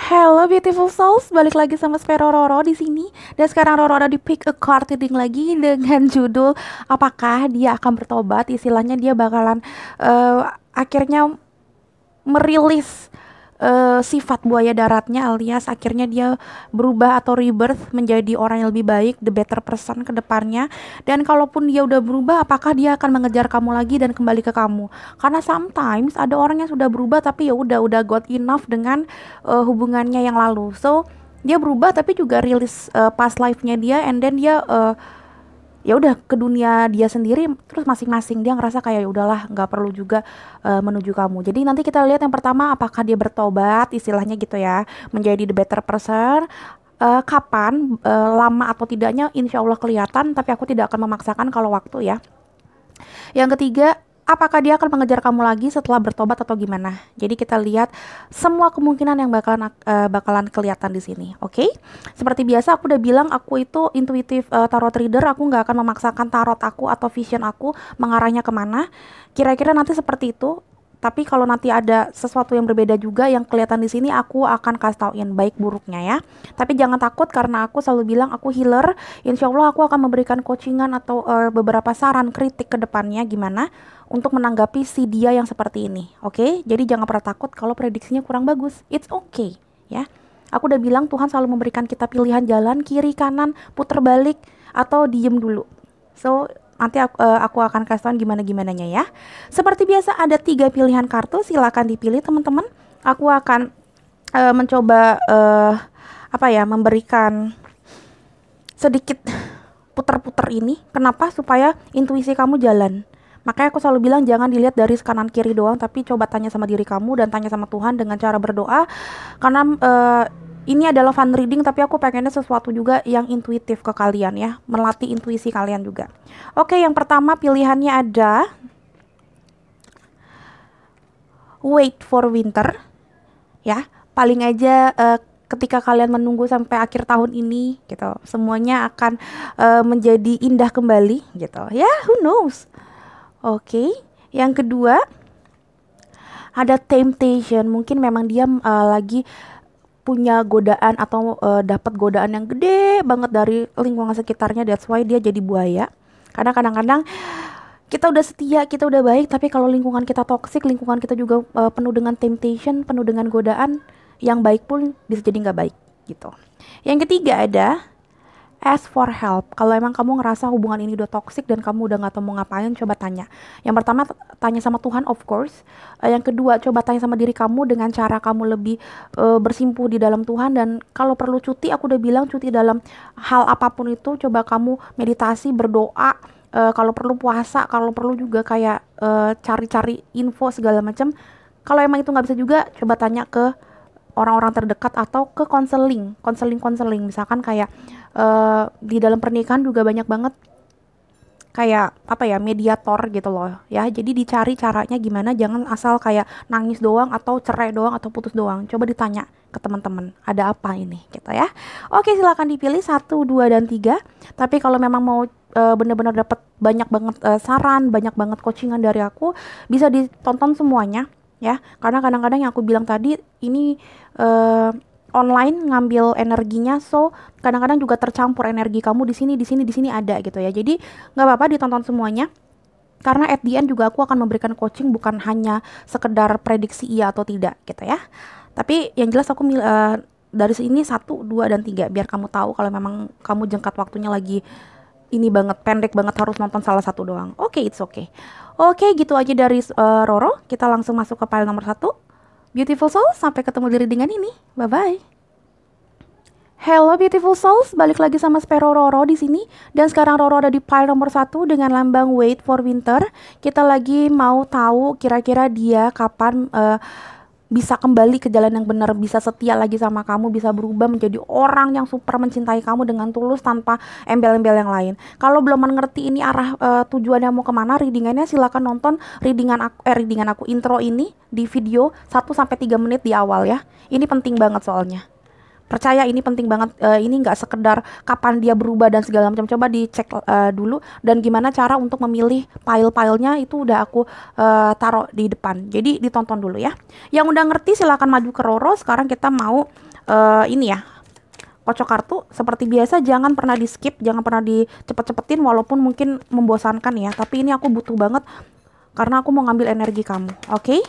Hello beautiful souls, balik lagi sama Spero Roro di sini. Dan sekarang Roro ada di pick a card reading lagi dengan judul apakah dia akan bertobat. Istilahnya dia bakalan akhirnya merilis sifat buaya daratnya, alias akhirnya dia berubah atau rebirth menjadi orang yang lebih baik, the better person ke depannya. Dan kalaupun dia udah berubah, apakah dia akan mengejar kamu lagi dan kembali ke kamu? Karena sometimes ada orang yang sudah berubah tapi ya udah got enough dengan hubungannya yang lalu. So dia berubah tapi juga rilis past life-nya dia, and then dia ya udah ke dunia dia sendiri, terus masing-masing dia ngerasa kayak ya udahlah nggak perlu juga menuju kamu. Jadi nanti kita lihat yang pertama apakah dia bertobat, istilahnya gitu ya, menjadi the better person. Kapan, lama atau tidaknya insya Allah kelihatan, tapi aku tidak akan memaksakan kalau waktu ya. Yang ketiga, apakah dia akan mengejar kamu lagi setelah bertobat atau gimana? Jadi kita lihat semua kemungkinan yang bakalan kelihatan di sini. Oke? Seperti biasa aku udah bilang aku itu intuitive tarot reader. Aku nggak akan memaksakan tarot aku atau vision aku mengarahnya kemana. Kira-kira nanti seperti itu. Tapi kalau nanti ada sesuatu yang berbeda juga yang kelihatan di sini, aku akan kasih tauin baik buruknya ya. Tapi jangan takut karena aku selalu bilang aku healer. Insya Allah aku akan memberikan coachingan atau beberapa saran kritik ke depannya gimana untuk menanggapi si dia yang seperti ini. Oke? Jadi jangan pernah takut kalau prediksinya kurang bagus. It's okay ya. Aku udah bilang Tuhan selalu memberikan kita pilihan jalan kiri kanan, puter balik atau diem dulu. So nanti aku akan kasih tahu gimana-gimananya ya. Seperti biasa ada 3 pilihan kartu, silakan dipilih teman-teman. Aku akan mencoba memberikan sedikit putar-putar ini. Kenapa? Supaya intuisi kamu jalan. Makanya aku selalu bilang jangan dilihat dari kanan kiri doang, tapi coba tanya sama diri kamu dan tanya sama Tuhan dengan cara berdoa. Karena ini adalah fun reading, tapi aku pengennya sesuatu juga yang intuitif ke kalian ya, melatih intuisi kalian juga. Oke, yang pertama pilihannya ada Wait for Winter ya. Paling aja ketika kalian menunggu sampai akhir tahun ini gitu, semuanya akan menjadi indah kembali gitu ya, who knows. Oke, yang kedua ada Temptation. Mungkin memang dia lagi punya godaan atau dapat godaan yang gede banget dari lingkungan sekitarnya, that's why dia jadi buaya. Karena kadang-kadang kita udah setia, kita udah baik, tapi kalau lingkungan kita toksik, lingkungan kita juga penuh dengan temptation, penuh dengan godaan, yang baik pun bisa jadi nggak baik gitu. Yang ketiga ada Ask for help. Kalau emang kamu ngerasa hubungan ini udah toxic dan kamu udah gak tahu mau ngapain, coba tanya. Yang pertama tanya sama Tuhan, of course. Yang kedua coba tanya sama diri kamu dengan cara kamu lebih bersimpuh di dalam Tuhan. Dan kalau perlu cuti, aku udah bilang cuti dalam hal apapun itu, coba kamu meditasi, berdoa, kalau perlu puasa, kalau perlu juga kayak cari-cari info segala macam. Kalau emang itu gak bisa juga, coba tanya ke orang-orang terdekat atau ke konseling misalkan kayak di dalam pernikahan juga banyak banget kayak mediator gitu loh ya. Jadi dicari caranya gimana, jangan asal kayak nangis doang atau cerai doang atau putus doang. Coba ditanya ke teman-teman, ada apa ini gitu ya. Oke, silakan dipilih 1, 2, dan 3. Tapi kalau memang mau benar-benar dapat banyak banget saran, banyak banget coachingan dari aku, bisa ditonton semuanya ya, karena kadang-kadang yang aku bilang tadi ini online ngambil energinya, so kadang-kadang juga tercampur energi kamu di sini ada gitu ya. Jadi nggak apa-apa ditonton semuanya, karena at the end juga aku akan memberikan coaching, bukan hanya sekedar prediksi iya atau tidak gitu ya. Tapi yang jelas aku dari sini 1, 2, dan 3 biar kamu tahu kalau memang kamu jengkat waktunya lagi ini banget, pendek banget, harus nonton salah satu doang. Oke, it's okay. Oke, gitu aja dari Roro. Kita langsung masuk ke pile nomor 1. Beautiful Souls, sampai ketemu di readingan ini. Bye-bye. Hello beautiful souls, balik lagi sama Spero Roro di sini. Dan sekarang Roro ada di pile nomor 1 dengan lambang Wait for Winter. Kita lagi mau tahu kira-kira dia kapan bisa kembali ke jalan yang benar, bisa setia lagi sama kamu, bisa berubah menjadi orang yang super mencintai kamu dengan tulus tanpa embel-embel yang lain. Kalau belum mengerti ini arah tujuannya mau kemana, readingannya silakan nonton readingan aku intro ini di video 1-3 menit di awal ya. Ini penting banget soalnya. Percaya ini penting banget, ini nggak sekedar kapan dia berubah dan segala macam. Coba dicek dulu, dan gimana cara untuk memilih pile-pilenya itu udah aku taruh di depan. Jadi ditonton dulu ya. Yang udah ngerti silakan maju ke Roro. Sekarang kita mau ini ya, kocok kartu seperti biasa. Jangan pernah di skip, jangan pernah dicepet-cepetin walaupun mungkin membosankan ya, tapi ini aku butuh banget karena aku mau ngambil energi kamu, oke?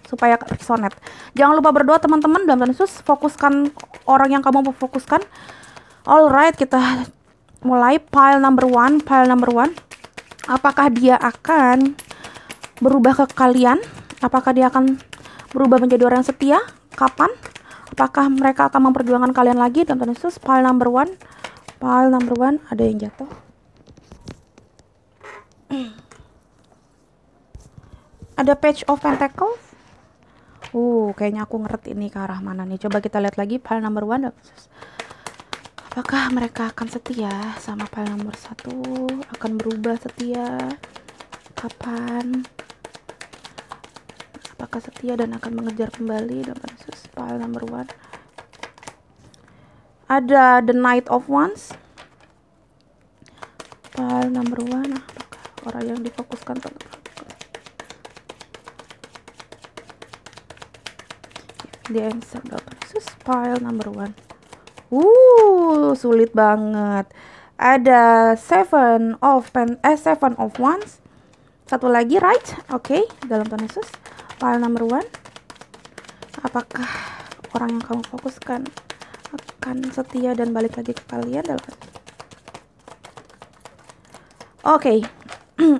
Supaya resonate. Jangan lupa berdoa teman-teman, dalam Tuhan Yesus. Fokuskan orang yang kamu mau fokuskan. Alright, kita mulai pile number one. Apakah dia akan berubah ke kalian? Apakah dia akan berubah menjadi orang yang setia? Kapan? Apakah mereka akan memperjuangkan kalian lagi dalam Tuhan Yesus? Pile number one, ada yang jatuh. Ada Page of Pentacles. Kayaknya aku ngerti ini ke arah mana nih. Coba kita lihat lagi pile number one. Apakah mereka akan setia sama pile nomor 1? Akan berubah setia? Kapan? Apakah setia dan akan mengejar kembali dalam kasus pile number 1? Ada the Knight of Wands. Pile number 1. Apakah orang yang difokuskan the answer dalam kasus pile number 1? Sulit banget. Ada Seven of Wands. Satu lagi, right? Oke, dalam Tuhan Yesus. Pile number 1. Apakah orang yang kamu fokuskan akan setia dan balik lagi ke kalian dalam? Oke.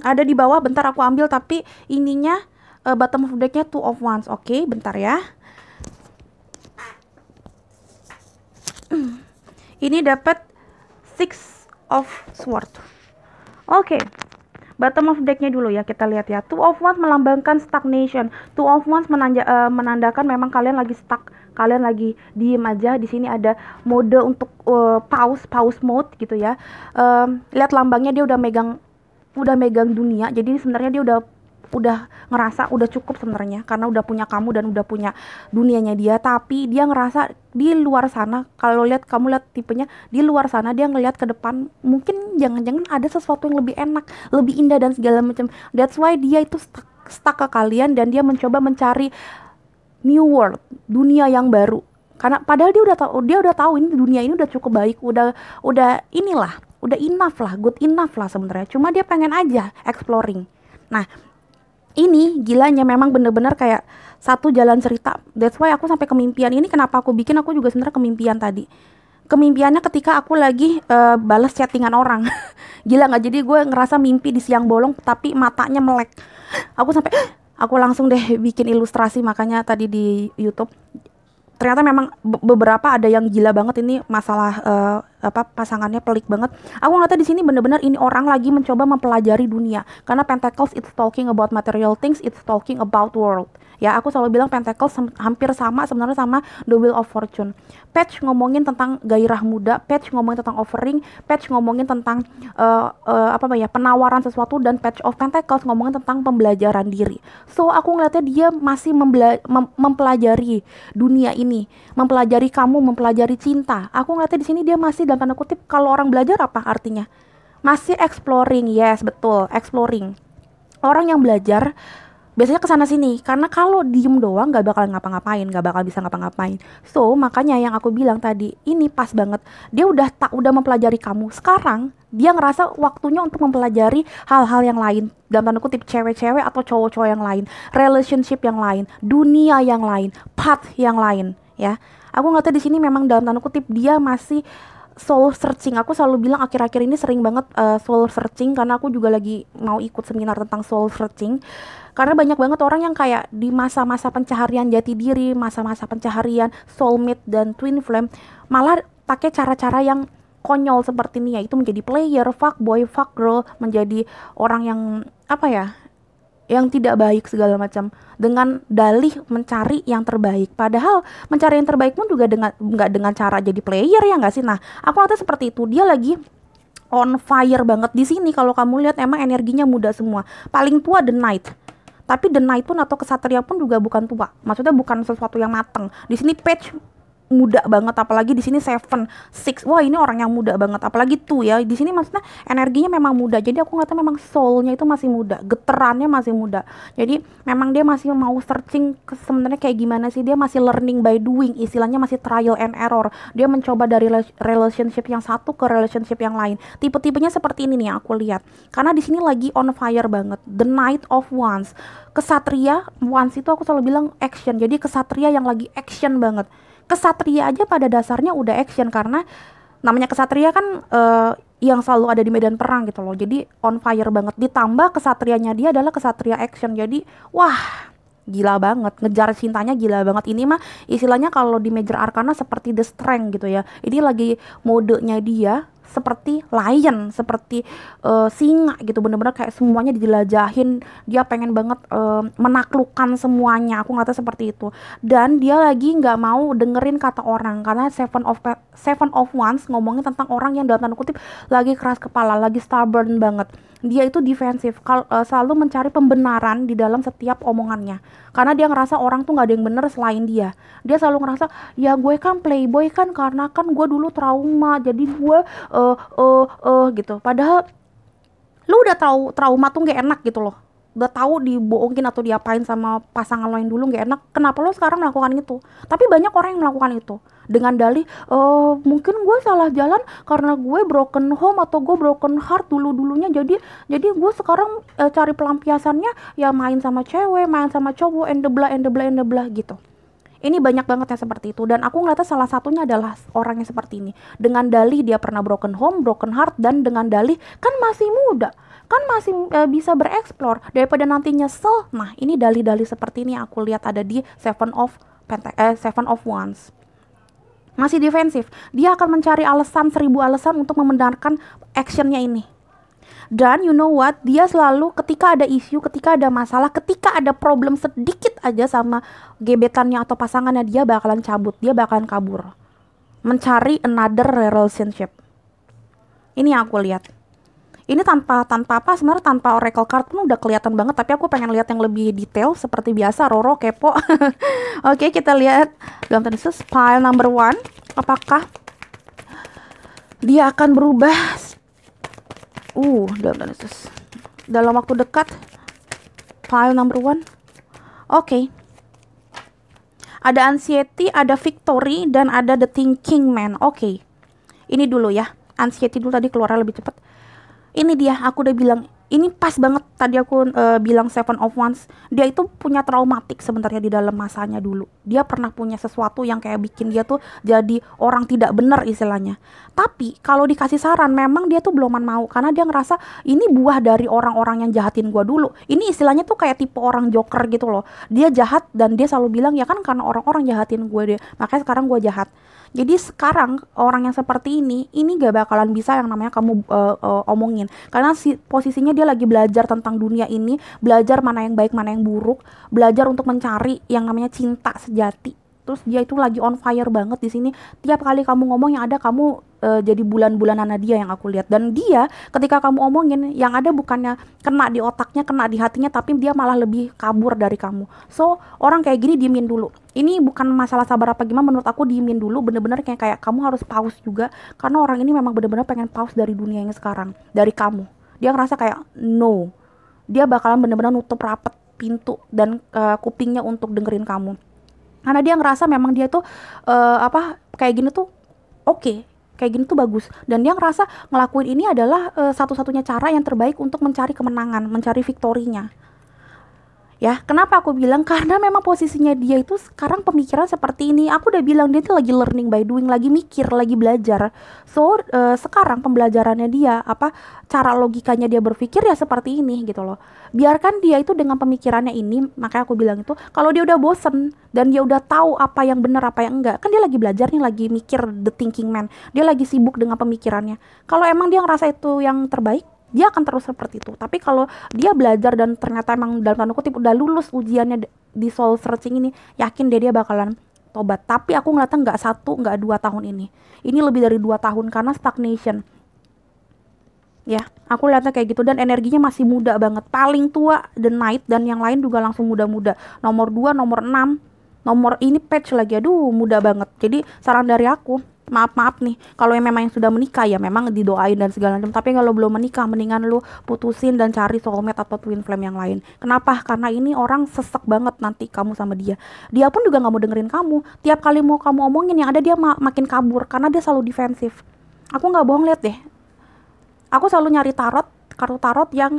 Ada di bawah, bentar aku ambil, tapi ininya bottom of decknya Two of Wands. Oke, bentar ya. Ini dapat Six of Swords. Oke. Bottom of decknya dulu ya, kita lihat ya. Two of Wands melambangkan stagnation. Two of Wands menandakan memang kalian lagi stuck, kalian lagi diem aja. Di sini ada mode untuk pause mode gitu ya. Lihat lambangnya, dia udah megang dunia. Jadi sebenarnya dia udah ngerasa udah cukup sebenarnya, karena udah punya kamu dan udah punya dunianya dia. Tapi dia ngerasa di luar sana, kalau kamu lihat tipenya di luar sana, dia ngelihat ke depan, mungkin jangan-jangan ada sesuatu yang lebih enak, lebih indah dan segala macam. That's why dia itu stuck ke kalian, dan dia mencoba mencari new world, dunia yang baru. Karena padahal dia udah tahu ini dunia ini udah cukup baik, udah inilah, udah enough lah, good enough lah sebenarnya. Cuma dia pengen aja exploring. Nah, ini gilanya memang bener-bener kayak satu jalan cerita. That's why aku sampai kemimpian. Ini kenapa aku bikin, aku juga sebenarnya kemimpian tadi. Kemimpiannya ketika aku lagi balas chattingan orang. Gila nggak? Jadi gue ngerasa mimpi di siang bolong tapi matanya melek. Aku langsung deh bikin ilustrasi, makanya tadi di YouTube. Ternyata memang beberapa ada yang gila banget, ini masalah pasangannya pelik banget. Aku ngeliatnya di sini bener-bener ini orang lagi mencoba mempelajari dunia, karena Pentacles it's talking about material things, it's talking about world. Ya, aku selalu bilang Pentacles hampir sama sebenarnya sama The Wheel of Fortune. Page ngomongin tentang gairah muda, Page ngomongin tentang offering, Page ngomongin tentang penawaran sesuatu, dan Page of Pentacles ngomongin tentang pembelajaran diri. So aku ngeliatnya dia masih mempelajari dunia ini, mempelajari kamu, mempelajari cinta. Aku ngeliatnya di sini dia masih dalam tanda kutip, kalau orang belajar apa artinya? Masih exploring. Yes, betul, exploring. Orang yang belajar biasanya kesana sini, karena kalau diem doang gak bakal ngapa-ngapain, gak bakal bisa ngapa-ngapain. So makanya yang aku bilang tadi, ini pas banget. Dia udah mempelajari kamu. Sekarang dia ngerasa waktunya untuk mempelajari hal-hal yang lain, dalam tanda kutip cewek-cewek atau cowok-cowok yang lain, relationship yang lain, dunia yang lain, path yang lain. Ya, aku ngeliatnya di sini memang dalam tanda kutip dia masih soul searching. Aku selalu bilang akhir-akhir ini sering banget soul searching, karena aku juga lagi mau ikut seminar tentang soul searching. Karena banyak banget orang yang kayak di masa-masa pencaharian jati diri, masa-masa pencaharian soulmate dan twin flame, malah pakai cara-cara yang konyol seperti ini, yaitu menjadi player, fuckboy, fuckgirl, menjadi orang yang yang tidak baik segala macam, dengan dalih mencari yang terbaik. Padahal mencari yang terbaik pun juga nggak dengan cara jadi player, ya nggak sih? Nah, aku lihatnya seperti itu. Dia lagi on fire banget di sini. Kalau kamu lihat emang energinya muda semua. Paling tua The Knight. Tapi The Knight pun atau kesatria pun juga bukan tua. Maksudnya bukan sesuatu yang mateng. Di sini Page muda banget, apalagi di sini seven, six. Wah, ini orang yang muda banget, apalagi tuh ya. Di sini maksudnya energinya memang muda. Jadi aku ngeliatnya memang soulnya itu masih muda, geterannya masih muda. Jadi memang dia masih mau searching ke sebenarnya kayak gimana sih, dia masih learning by doing, istilahnya masih trial and error. Dia mencoba dari relationship yang satu ke relationship yang lain. Tipe-tipenya seperti ini nih yang aku lihat. Karena di sini lagi on fire banget. The Knight of Wands. Kesatria, Wands itu aku selalu bilang action. Jadi kesatria yang lagi action banget. Kesatria aja pada dasarnya udah action, karena namanya kesatria kan yang selalu ada di medan perang gitu loh. Jadi on fire banget. Ditambah kesatrianya dia adalah kesatria action. Jadi wah, gila banget. Ngejar cintanya gila banget. Ini mah istilahnya kalau di Major Arcana seperti The Strength gitu ya. Ini lagi modenya dia seperti lion, seperti singa gitu, bener-bener kayak semuanya dijelajahin. Dia pengen banget menaklukkan semuanya, aku ngeliatnya seperti itu. Dan dia lagi nggak mau dengerin kata orang, karena Seven of Wands ngomongin tentang orang yang dalam tanda kutip lagi keras kepala, lagi stubborn banget. Dia itu defensif, selalu mencari pembenaran di dalam setiap omongannya, karena dia ngerasa orang tuh nggak ada yang bener selain dia. Dia selalu ngerasa, ya gue kan playboy kan, karena kan gue dulu trauma, jadi gue gitu. Padahal lu udah tahu trauma tuh nggak enak gitu loh, udah tahu dibohongin atau diapain sama pasangan lo yang dulu nggak enak, kenapa lo sekarang melakukan itu? Tapi banyak orang yang melakukan itu dengan dalih, mungkin gue salah jalan karena gue broken home atau gue broken heart dulunya, jadi gue sekarang cari pelampiasannya ya main sama cewek, main sama cowok, and the blah gitu. Ini banyak banget ya seperti itu, dan aku ngeliatnya salah satunya adalah orang yang seperti ini. Dengan dalih dia pernah broken home, broken heart, dan dengan dalih kan masih muda, kan masih bisa bereksplor daripada nanti nyesel. Nah, ini dalih-dalih seperti ini aku lihat ada di Seven of Wands. Masih defensif, dia akan mencari alasan, 1000 alasan untuk membenarkan actionnya ini. Dan you know what, dia selalu ketika ada isu, ketika ada masalah, ketika ada problem sedikit aja sama gebetannya atau pasangannya, dia bakalan cabut, dia bakalan kabur, mencari another relationship. Ini yang aku lihat. Ini tanpa apa sebenarnya, tanpa oracle card pun udah kelihatan banget, tapi aku pengen lihat yang lebih detail. Seperti biasa Roro kepo. Oke, kita lihat dalam tanda kutip pile number 1, apakah dia akan berubah dalam waktu dekat. Pile number 1. Oke. Ada anxiety, ada victory, dan ada the thinking man. Oke. Ini dulu ya. Anxiety dulu, tadi keluarnya lebih cepat. Ini dia, aku udah bilang. Ini pas banget tadi aku bilang Seven of Wands. Dia itu punya traumatik sebenarnya di dalam masanya dulu. Dia pernah punya sesuatu yang kayak bikin dia tuh jadi orang tidak benar istilahnya. Tapi kalau dikasih saran, memang dia tuh beloman mau, karena dia ngerasa ini buah dari orang-orang yang jahatin gua dulu. Ini istilahnya tuh kayak tipe orang joker gitu loh. Dia jahat dan dia selalu bilang ya kan karena orang-orang jahatin gue deh, makanya sekarang gue jahat. Jadi sekarang orang yang seperti ini gak bakalan bisa yang namanya kamu omongin, karena posisinya dia lagi belajar tentang dunia ini, belajar mana yang baik mana yang buruk, belajar untuk mencari yang namanya cinta sejati. Terus dia itu lagi on fire banget di sini. Tiap kali kamu ngomong yang ada kamu jadi bulan-bulanan dia yang aku lihat. Dan dia ketika kamu omongin yang ada bukannya kena di otaknya, kena di hatinya, tapi dia malah lebih kabur dari kamu. So orang kayak gini diemin dulu. Ini bukan masalah sabar apa gimana, menurut aku diemin dulu, bener-bener kayak kamu harus pause juga, karena orang ini memang bener-bener pengen pause dari dunia yang sekarang, dari kamu. Dia ngerasa kayak no, dia bakalan bener-bener nutup rapet pintu dan kupingnya untuk dengerin kamu. Karena dia ngerasa memang dia tuh kayak gini tuh oke, kayak gini tuh bagus, dan dia ngerasa ngelakuin ini adalah satu-satunya cara yang terbaik untuk mencari kemenangan, mencari victorinya. Ya, kenapa aku bilang? Karena memang posisinya dia itu sekarang pemikiran seperti ini. Aku udah bilang dia tuh lagi learning by doing, lagi mikir, lagi belajar. So, sekarang pembelajarannya dia, cara logikanya dia berpikir ya seperti ini gitu loh. Biarkan dia itu dengan pemikirannya ini, makanya aku bilang itu, kalau dia udah bosen dan dia udah tahu apa yang benar, apa yang enggak, kan dia lagi belajar nih, lagi mikir, the thinking man. Dia lagi sibuk dengan pemikirannya. Kalau emang dia ngerasa itu yang terbaik, dia akan terus seperti itu. Tapi kalau dia belajar dan ternyata emang dalam tanda kutip udah lulus ujiannya di soul searching ini, yakin dia bakalan tobat. Tapi aku ngeliatnya nggak 1, nggak 2 tahun ini. Ini lebih dari 2 tahun karena stagnation. Ya, aku lihatnya kayak gitu, dan energinya masih muda banget. Paling tua The Knight, dan yang lain juga langsung muda-muda. Nomor 2, nomor 6, nomor ini patch lagi, aduh mudah banget. Jadi saran dari aku, maaf nih, kalau yang memang yang sudah menikah ya memang didoain dan segala macam, tapi kalau belum menikah mendingan lu putusin dan cari soulmate atau twin flame yang lain. Kenapa? Karena ini orang sesek banget nanti kamu sama dia. Dia pun juga nggak mau dengerin kamu. Tiap kali mau kamu omongin yang ada dia makin kabur karena dia selalu defensif. Aku nggak bohong, lihat deh, aku selalu nyari kartu tarot yang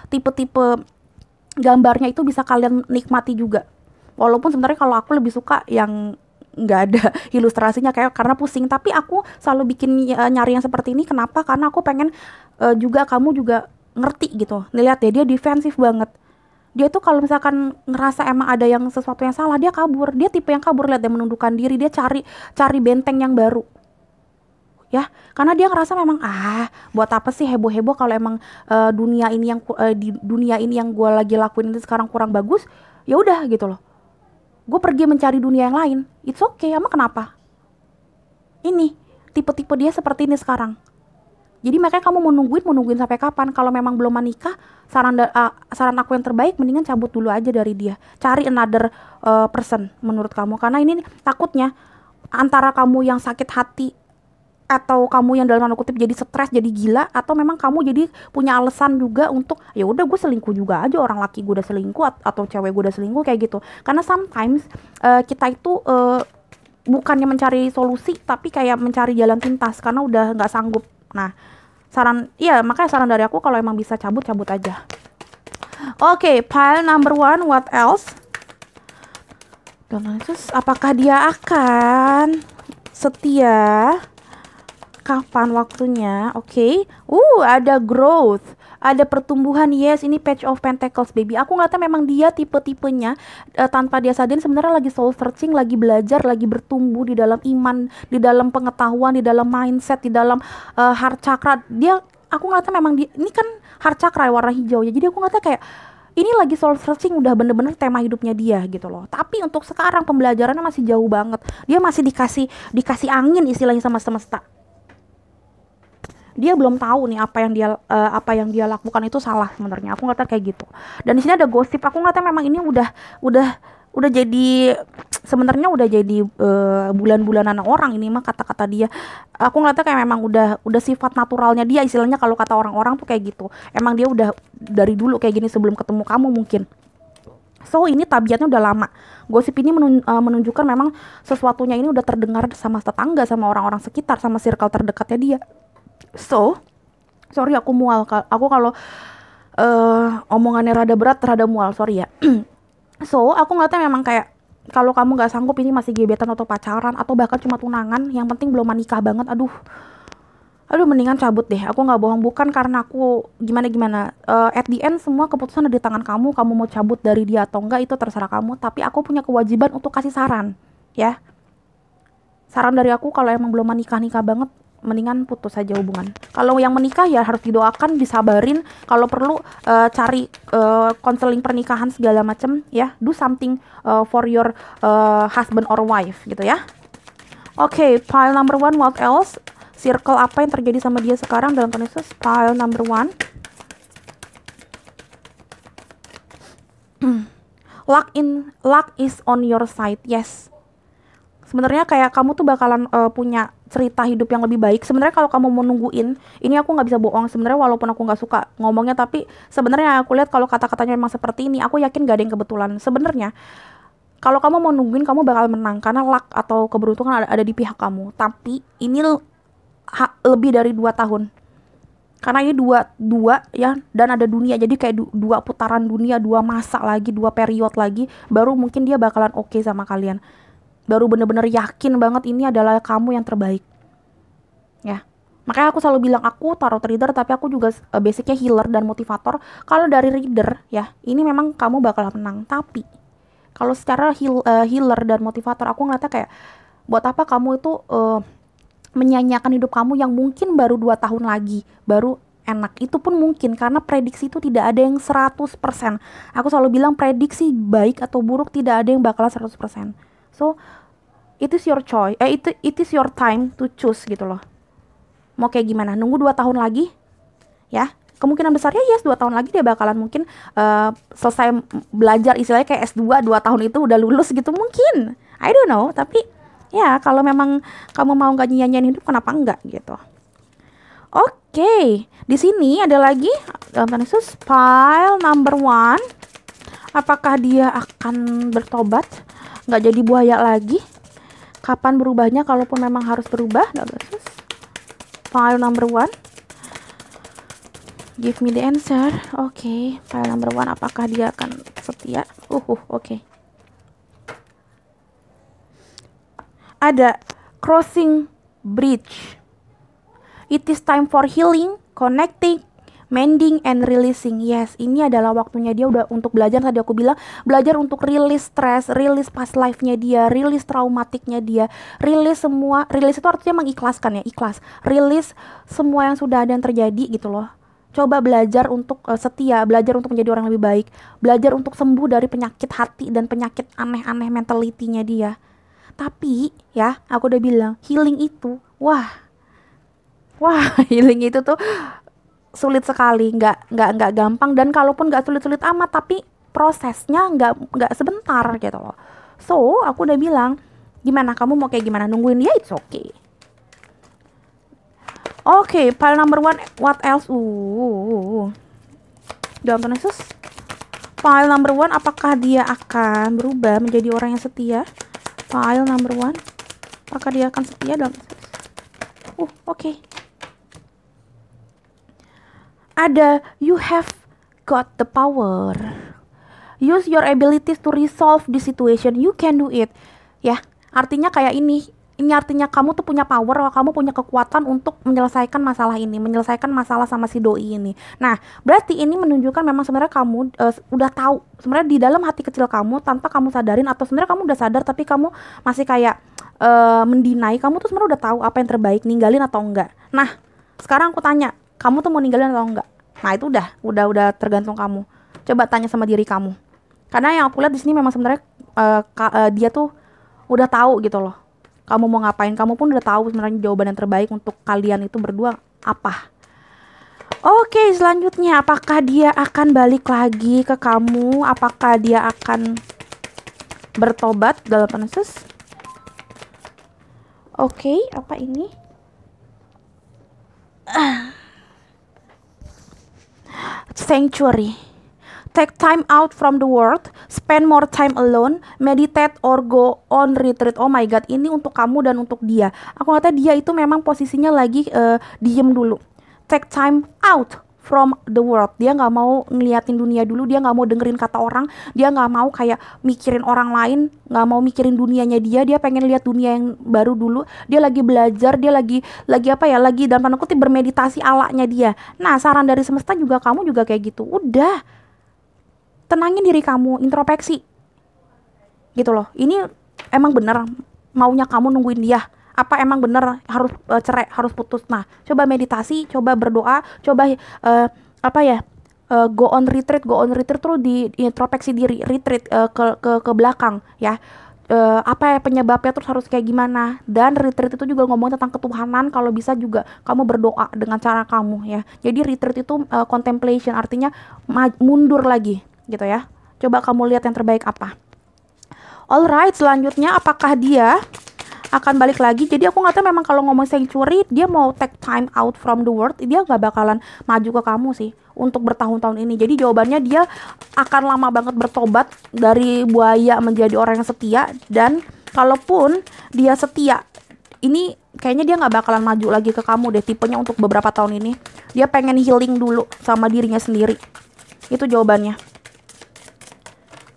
tipe-tipe gambarnya itu bisa kalian nikmati juga. Walaupun sebenarnya kalau aku lebih suka yang nggak ada ilustrasinya kayak karena pusing, tapi aku selalu bikin nyari yang seperti ini. Kenapa? Karena aku pengen juga kamu juga ngerti gitu. Lihat deh, dia defensif banget. Dia tuh kalau misalkan ngerasa emang ada yang sesuatu yang salah, dia kabur. Dia tipe yang kabur, lihat dia menundukkan diri, dia cari benteng yang baru. Ya, karena dia ngerasa memang buat apa sih heboh-heboh kalau emang dunia ini di dunia ini yang gue lagi lakuin itu sekarang kurang bagus, ya udah gitu loh. Gue pergi mencari dunia yang lain. It's okay, emang kenapa? Ini tipe-tipe dia seperti ini sekarang. Jadi makanya kamu mau nungguin sampai kapan? Kalau memang belum menikah, saran aku yang terbaik mendingan cabut dulu aja dari dia. Cari another person menurut kamu. Karena ini takutnya antara kamu yang sakit hati atau kamu yang dalam tanda kutip jadi stres, jadi gila, atau memang kamu jadi punya alasan juga untuk ya udah gue selingkuh juga aja, orang laki gue udah selingkuh atau cewek gue udah selingkuh kayak gitu. Karena sometimes kita itu bukannya mencari solusi tapi kayak mencari jalan pintas karena udah nggak sanggup. Nah, makanya saran dari aku kalau emang bisa cabut aja. Oke, pile number 1, what else? Terus apakah dia akan setia? Kapan waktunya? Oke. Ada growth, ada pertumbuhan. Yes, ini Page of Pentacles, baby. Aku ngeliatnya memang dia tipe-tipenya tanpa dia sadarin sebenarnya lagi soul searching, lagi belajar, lagi bertumbuh di dalam iman, di dalam pengetahuan, di dalam mindset, di dalam heart chakra. Aku ngeliatnya memang ini kan heart chakra warna hijau ya. Jadi aku ngeliatnya kayak ini lagi soul searching, udah bener-bener tema hidupnya dia gitu loh. Tapi untuk sekarang pembelajarannya masih jauh banget. Dia masih dikasih angin istilahnya sama semesta. Dia belum tahu nih apa yang dia lakukan itu salah sebenarnya. Aku ngeliatnya kayak gitu. Dan di sini ada gosip. Aku ngeliatnya memang ini udah jadi sebenarnya udah jadi bulan-bulanan orang ini mah kata-kata dia. Aku ngeliatnya kayak memang udah sifat naturalnya dia, istilahnya kalau kata orang-orang tuh kayak gitu. Emang dia udah dari dulu kayak gini sebelum ketemu kamu mungkin. So ini tabiatnya udah lama. Gosip ini menunjukkan memang sesuatunya ini udah terdengar sama tetangga, sama orang-orang sekitar, sama circle terdekatnya dia. So, sorry aku mual. Aku kalau omongannya rada berat, rada mual, sorry ya. So, aku ngeliatnya memang kayak kalau kamu gak sanggup ini masih gebetan atau pacaran atau bahkan cuma tunangan, yang penting belum menikah banget, aduh mendingan cabut deh. Aku gak bohong, bukan karena aku gimana at the end semua keputusan ada di tangan kamu. Kamu mau cabut dari dia atau enggak itu terserah kamu, tapi aku punya kewajiban untuk kasih saran ya. Saran dari aku kalau emang belum menikah banget, mendingan putus saja hubungan. Kalau yang menikah ya harus didoakan, disabarin. Kalau perlu cari konseling pernikahan segala macem ya. Do something for your husband or wife gitu ya. Oke, pile number 1, what else? Circle apa yang terjadi sama dia sekarang dalam kondisi pile number 1? Luck is on your side. Yes. Sebenarnya kayak kamu tuh bakalan punya cerita hidup yang lebih baik. Sebenarnya kalau kamu mau nungguin, ini aku nggak bisa bohong. Sebenarnya walaupun aku nggak suka ngomongnya, tapi sebenarnya aku lihat kalau kata-katanya memang seperti ini, aku yakin gak ada yang kebetulan. Sebenarnya kalau kamu mau nungguin, kamu bakal menang karena luck atau keberuntungan ada di pihak kamu. Tapi ini lebih dari 2 tahun. Karena ini dua ya, dan ada dunia. Jadi kayak 2 putaran dunia, 2 masa lagi, 2 period lagi, baru mungkin dia bakalan oke sama kalian. Baru bener-bener yakin banget ini adalah kamu yang terbaik ya. Makanya aku selalu bilang aku tarot reader, tapi aku juga basicnya healer dan motivator. Kalau dari reader ya, ini memang kamu bakal menang. Tapi kalau secara healer dan motivator, aku ngeliatnya kayak buat apa kamu itu menyanyiakan hidup kamu yang mungkin baru 2 tahun lagi baru enak. Itu pun mungkin karena prediksi itu tidak ada yang 100%. Aku selalu bilang prediksi baik atau buruk tidak ada yang bakalan 100%. So, it is your choice. It is your time to choose gitu loh. Mau kayak gimana? Nunggu 2 tahun lagi? Ya. kemungkinan besarnya yes 2 tahun lagi dia bakalan mungkin selesai belajar, istilahnya kayak S2 2 tahun itu udah lulus gitu mungkin. I don't know, tapi ya kalau memang kamu mau nggak nyanyiin hidup kenapa enggak gitu. Oke, di sini ada lagi dalam tanda khusus pile number 1. Apakah dia akan bertobat, nggak jadi buaya lagi? Kapan berubahnya kalaupun memang harus berubah? Dalam tanda khusus pile number 1. Give me the answer. Oke, pile number 1, apakah dia akan setia? Oke. Ada crossing bridge. It is time for healing, connecting, mending, and releasing. Yes, ini adalah waktunya dia udah untuk belajar. Tadi aku bilang belajar untuk rilis stres, rilis past life-nya dia, rilis traumatiknya dia, rilis semua. Rilis itu artinya mengikhlaskan ya, ikhlas. Rilis semua yang sudah ada yang terjadi gitu loh. Coba belajar untuk setia, belajar untuk menjadi orang lebih baik, belajar untuk sembuh dari penyakit hati dan penyakit aneh-aneh mentality-nya dia. Tapi ya, aku udah bilang healing itu, wah, healing itu tuh sulit sekali, nggak gampang, dan kalaupun nggak sulit-sulit amat, tapi prosesnya nggak sebentar gitu loh. So aku udah bilang, gimana kamu mau kayak gimana, nungguin dia, it's okay. Oke, pile number 1, what else? Dalam tanda khusus pile number 1, apakah dia akan berubah menjadi orang yang setia? Pile number 1, apakah dia akan setia dalam tanda khusus? Oke. Ada you have got the power. Use your abilities to resolve the situation. You can do it. Ya, artinya kayak ini. Ini artinya kamu tuh punya power, kamu punya kekuatan untuk menyelesaikan masalah ini, menyelesaikan masalah sama si doi ini. Nah, berarti ini menunjukkan memang sebenarnya kamu udah tahu. Sebenarnya di dalam hati kecil kamu tanpa kamu sadarin, atau sebenarnya kamu udah sadar tapi kamu masih kayak mendinai. Kamu tuh sebenarnya udah tahu apa yang terbaik, ninggalin atau enggak. Nah, sekarang aku tanya, kamu tuh mau ninggalin atau enggak? Nah, itu udah tergantung kamu. Coba tanya sama diri kamu. Karena yang aku lihat di sini memang sebenarnya dia tuh udah tahu gitu loh. Kamu mau ngapain? Kamu pun udah tahu sebenarnya jawaban yang terbaik untuk kalian itu berdua apa. Oke, selanjutnya apakah dia akan balik lagi ke kamu? Apakah dia akan bertobat dalam tanda khusus? Oke, apa ini? Sanctuary. Take time out from the world, spend more time alone, meditate or go on retreat. Oh my god, ini untuk kamu dan untuk dia. Aku kata dia itu memang posisinya lagi diem dulu. Take time out from the world. Dia nggak mau ngeliatin dunia dulu, dia nggak mau dengerin kata orang, dia nggak mau kayak mikirin orang lain, nggak mau mikirin dunianya dia pengen lihat dunia yang baru dulu. Dia lagi belajar, dia lagi apa ya, lagi dalam tanda kutip bermeditasi alanya dia. Nah, saran dari semesta juga kamu juga kayak gitu. Udah, tenangin diri kamu, introspeksi gitu loh. Ini emang bener maunya kamu nungguin dia? Apa emang bener harus cerai, harus putus? Nah, coba meditasi, coba berdoa, coba go on retreat terus di introspeksi diri, retreat ke belakang ya. Apa ya penyebabnya, terus harus kayak gimana. Dan retreat itu juga ngomong tentang ketuhanan. Kalau bisa juga kamu berdoa dengan cara kamu ya. Jadi retreat itu contemplation, artinya mundur lagi gitu ya. Coba kamu lihat yang terbaik apa. Alright, selanjutnya apakah dia akan balik lagi? Jadi aku nggak tahu, memang kalau ngomong sanctuary, dia mau take time out from the world, dia nggak bakalan maju ke kamu sih untuk bertahun-tahun ini. Jadi jawabannya dia akan lama banget bertobat dari buaya menjadi orang yang setia. Dan kalaupun dia setia, ini kayaknya dia nggak bakalan maju lagi ke kamu deh, tipenya untuk beberapa tahun ini. Dia pengen healing dulu sama dirinya sendiri. Itu jawabannya.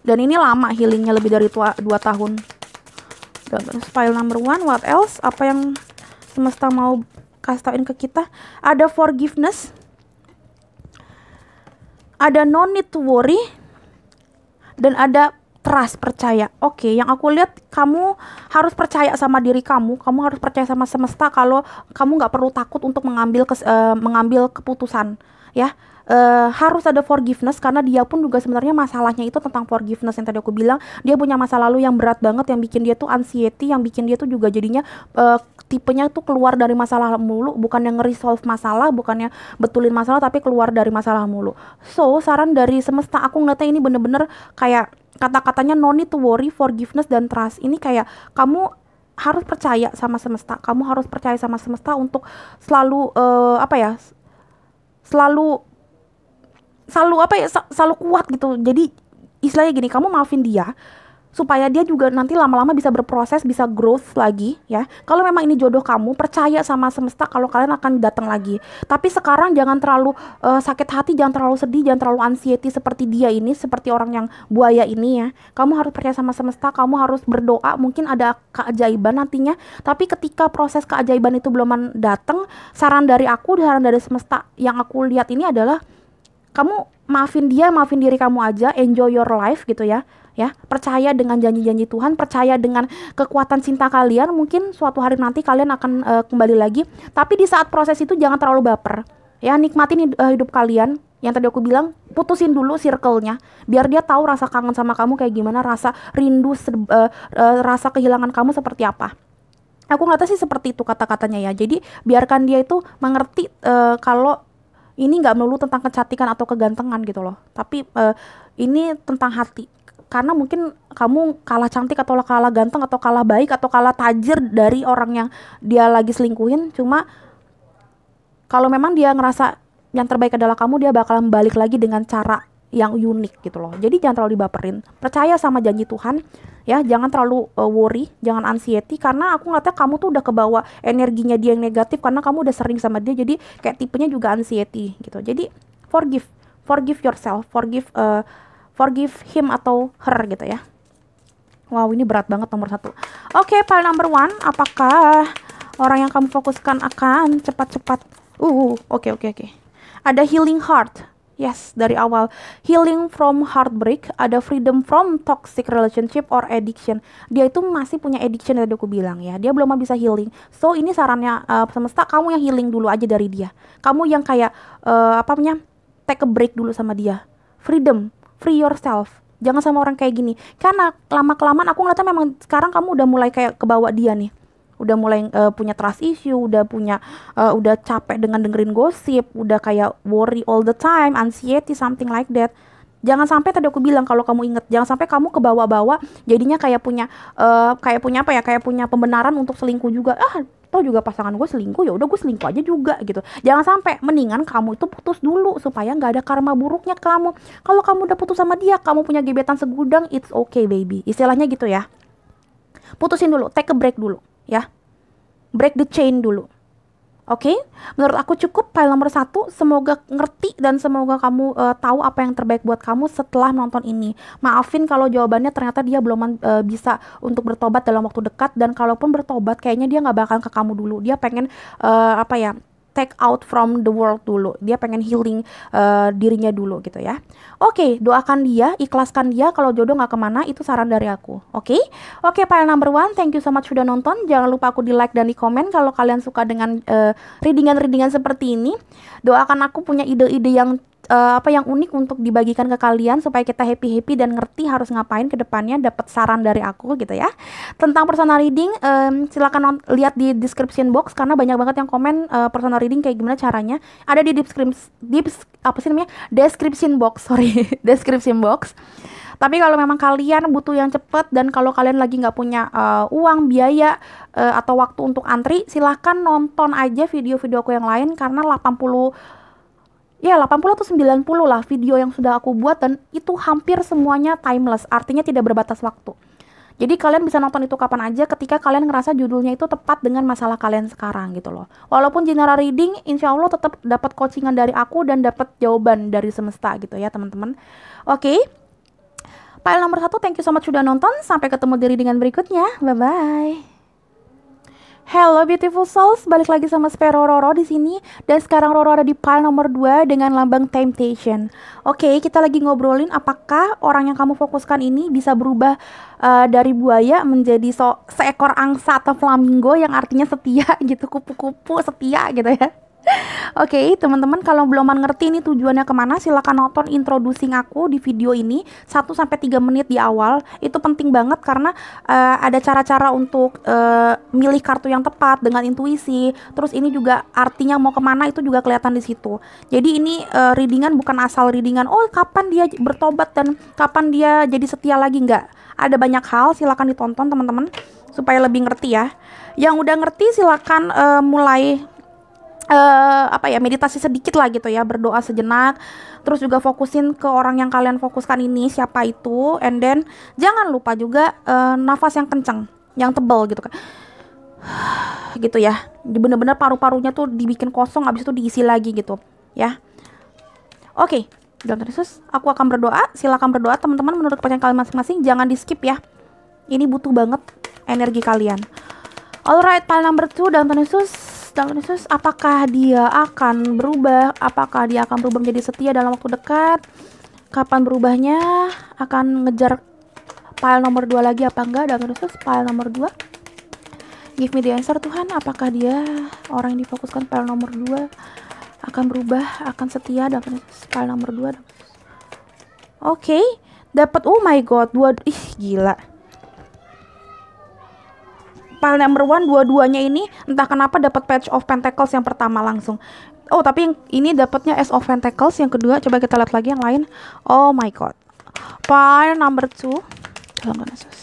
Dan ini lama healingnya, lebih dari 2 tahun. File number 1, what else? Apa yang semesta mau kasih tauin ke kita? Ada forgiveness, ada no need to worry, dan ada trust, percaya. Oke, yang aku lihat kamu harus percaya sama diri kamu harus percaya sama semesta kalau kamu nggak perlu takut untuk mengambil keputusan ya. Harus ada forgiveness, karena dia pun juga sebenarnya masalahnya itu tentang forgiveness. Yang tadi aku bilang, dia punya masa lalu yang berat banget, yang bikin dia tuh anxiety, yang bikin dia tuh juga jadinya tipenya tuh keluar dari masalah mulu, bukannya nge-resolve masalah, bukannya betulin masalah, tapi keluar dari masalah mulu. So, saran dari semesta, aku ngeliatnya ini bener-bener kayak kata-katanya no need to worry, forgiveness, dan trust. Ini kayak kamu harus percaya sama semesta, kamu harus percaya sama semesta untuk selalu apa ya, selalu selalu apa ya, selalu kuat gitu. Jadi istilahnya gini, kamu maafin dia supaya dia juga nanti lama-lama bisa berproses, bisa growth lagi ya. Kalau memang ini jodoh kamu, percaya sama semesta kalau kalian akan datang lagi. Tapi sekarang jangan terlalu sakit hati, jangan terlalu sedih, jangan terlalu anxiety seperti dia ini, seperti orang yang buaya ini ya. Kamu harus percaya sama semesta, kamu harus berdoa, mungkin ada keajaiban nantinya. Tapi ketika proses keajaiban itu belum datang, saran dari aku, saran dari semesta yang aku lihat ini adalah kamu maafin dia, maafin diri kamu aja, enjoy your life gitu ya. Ya, percaya dengan janji-janji Tuhan, percaya dengan kekuatan cinta kalian. Mungkin suatu hari nanti kalian akan kembali lagi. Tapi di saat proses itu jangan terlalu baper. Ya, nikmatin hidup kalian. Yang tadi aku bilang, putusin dulu circle-nya, biar dia tahu rasa kangen sama kamu kayak gimana, rasa rindu, rasa kehilangan kamu seperti apa. Aku ngeliatnya sih seperti itu kata-katanya ya. Jadi biarkan dia itu mengerti kalau ini nggak melulu tentang kecantikan atau kegantengan gitu loh, tapi ini tentang hati. Karena mungkin kamu kalah cantik atau kalah ganteng atau kalah baik atau kalah tajir dari orang yang dia lagi selingkuhin. Cuma kalau memang dia ngerasa yang terbaik adalah kamu, dia bakalan balik lagi dengan cara yang unik gitu loh. Jadi jangan terlalu dibaperin, percaya sama janji Tuhan ya. Jangan terlalu worry, jangan anxiety, karena aku ngeliatnya kamu tuh udah kebawa energinya dia yang negatif karena kamu udah sering sama dia. Jadi kayak tipenya juga anxiety gitu. Jadi forgive yourself, forgive him atau her gitu ya. Wow, ini berat banget nomor 1. Oke, file number 1, apakah orang yang kamu fokuskan akan cepat-cepat oke. Ada healing heart. Yes, dari awal. Healing from heartbreak, ada freedom from toxic relationship or addiction. Dia itu masih punya addiction yang tadi aku bilang ya. Dia belum bisa healing. So, ini sarannya semesta, kamu yang healing dulu aja dari dia. Kamu yang kayak take a break dulu sama dia. Freedom, free yourself. Jangan sama orang kayak gini. Karena lama-kelamaan aku ngeliatnya memang sekarang kamu udah mulai kayak kebawa dia nih. Udah mulai punya trust issue, udah capek dengan dengerin gosip, udah kayak worry all the time, anxiety, something like that. Jangan sampai, tadi aku bilang kalau kamu inget, jangan sampai kamu kebawa-bawa jadinya kayak punya pembenaran untuk selingkuh juga. Toh juga pasangan gue selingkuh, ya udah gue selingkuh aja juga gitu. Jangan sampai, mendingan kamu itu putus dulu supaya nggak ada karma buruknya ke kamu. Kalau kamu udah putus sama dia, kamu punya gebetan segudang, it's okay baby. Istilahnya gitu ya. Putusin dulu, take a break dulu. Ya, break the chain dulu. Oke, menurut aku cukup file nomor 1. Semoga ngerti dan semoga kamu tahu apa yang terbaik buat kamu setelah nonton ini. Maafin kalau jawabannya ternyata dia belum bisa untuk bertobat dalam waktu dekat, dan kalaupun bertobat kayaknya dia nggak bakal ke kamu dulu. Dia pengen take out from the world dulu. Dia pengen healing dirinya dulu gitu ya. Oke, doakan dia, ikhlaskan dia kalau jodoh nggak kemana. Itu saran dari aku. Oke, file number 1. Thank you so much sudah nonton. Jangan lupa aku di like dan di komen kalau kalian suka dengan readingan-readingan seperti ini. Doakan aku punya ide-ide yang yang unik untuk dibagikan ke kalian supaya kita happy dan ngerti harus ngapain ke depannya, dapat saran dari aku gitu ya. Tentang personal reading, silakan lihat di description box karena banyak banget yang komen personal reading kayak gimana caranya. Ada di description box, description box. Tapi kalau memang kalian butuh yang cepet dan kalau kalian lagi nggak punya uang, biaya, atau waktu untuk antri, silahkan nonton aja video-video aku yang lain karena 80 atau 90 lah video yang sudah aku buat, dan itu hampir semuanya timeless, artinya tidak berbatas waktu. Jadi kalian bisa nonton itu kapan aja ketika kalian ngerasa judulnya itu tepat dengan masalah kalian sekarang gitu loh. Walaupun general reading, insya Allah tetap dapat coachingan dari aku dan dapat jawaban dari semesta gitu ya teman-teman. Oke. File nomor 1, thank you so much sudah nonton. Sampai ketemu di readingan berikutnya. Bye-bye. Hello beautiful souls, balik lagi sama Sparrow Roro di sini. Dan sekarang Roro ada di pile nomor 2 dengan lambang Temptation. Oke, kita lagi ngobrolin apakah orang yang kamu fokuskan ini bisa berubah dari buaya menjadi seekor angsa atau flamingo yang artinya setia gitu, kupu-kupu setia gitu ya. Oke, teman-teman kalau belum ngerti ini tujuannya kemana, silakan nonton introducing aku di video ini 1 sampai 3 menit di awal. Itu penting banget karena ada cara-cara untuk milih kartu yang tepat dengan intuisi. Terus ini juga artinya mau kemana itu juga kelihatan di situ. Jadi ini readingan bukan asal readingan. Oh, kapan dia bertobat dan kapan dia jadi setia lagi, nggak. Ada banyak hal, silakan ditonton teman-teman supaya lebih ngerti ya. Yang udah ngerti silakan mulai apa ya, meditasi sedikit lah gitu ya, berdoa sejenak, terus juga fokusin ke orang yang kalian fokuskan ini siapa itu, and then jangan lupa juga nafas yang kencang, yang tebal gitu kan, gitu ya, bener-bener paru-parunya tuh dibikin kosong, habis itu diisi lagi gitu ya. Oke, dalam Yesus aku akan berdoa, silakan berdoa teman-teman menurut kepercayaan kalian masing-masing, jangan di skip ya, ini butuh banget energi kalian. Alright, file number 2 dalam Yesus. Dalam Yesus, apakah dia akan berubah? Apakah dia akan berubah menjadi setia dalam waktu dekat? Kapan berubahnya? Akan ngejar file nomor 2 lagi apa enggak? Dalam Yesus, file nomor 2. Give me the answer Tuhan. Apakah dia orang yang difokuskan file nomor 2 akan berubah, akan setia? Dalam Yesus, file nomor 2. Oke, dapat, oh my god, 2, ih gila. File number 1 dua-duanya ini entah kenapa dapat Page of Pentacles yang pertama langsung. Oh, tapi yang ini dapatnya Ace of Pentacles yang kedua. Coba kita lihat lagi yang lain. Oh my god. File number 2 dalam Yesus.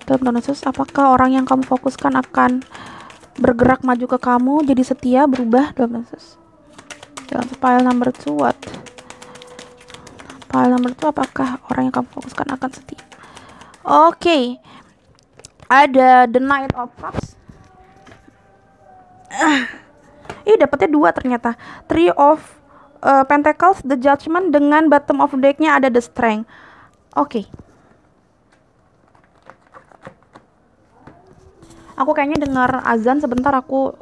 Dalam Yesus, apakah orang yang kamu fokuskan akan bergerak maju ke kamu, jadi setia, berubah dalam Yesus? Dalam file number 2 what? File number 2, apakah orang yang kamu fokuskan akan setia? Oke. Ada The Knight of Cups. Dapatnya 2 ternyata. Three of Pentacles, The Judgment, dengan bottom of deck-nya ada The Strength. Oke. Aku kayaknya dengar azan sebentar, aku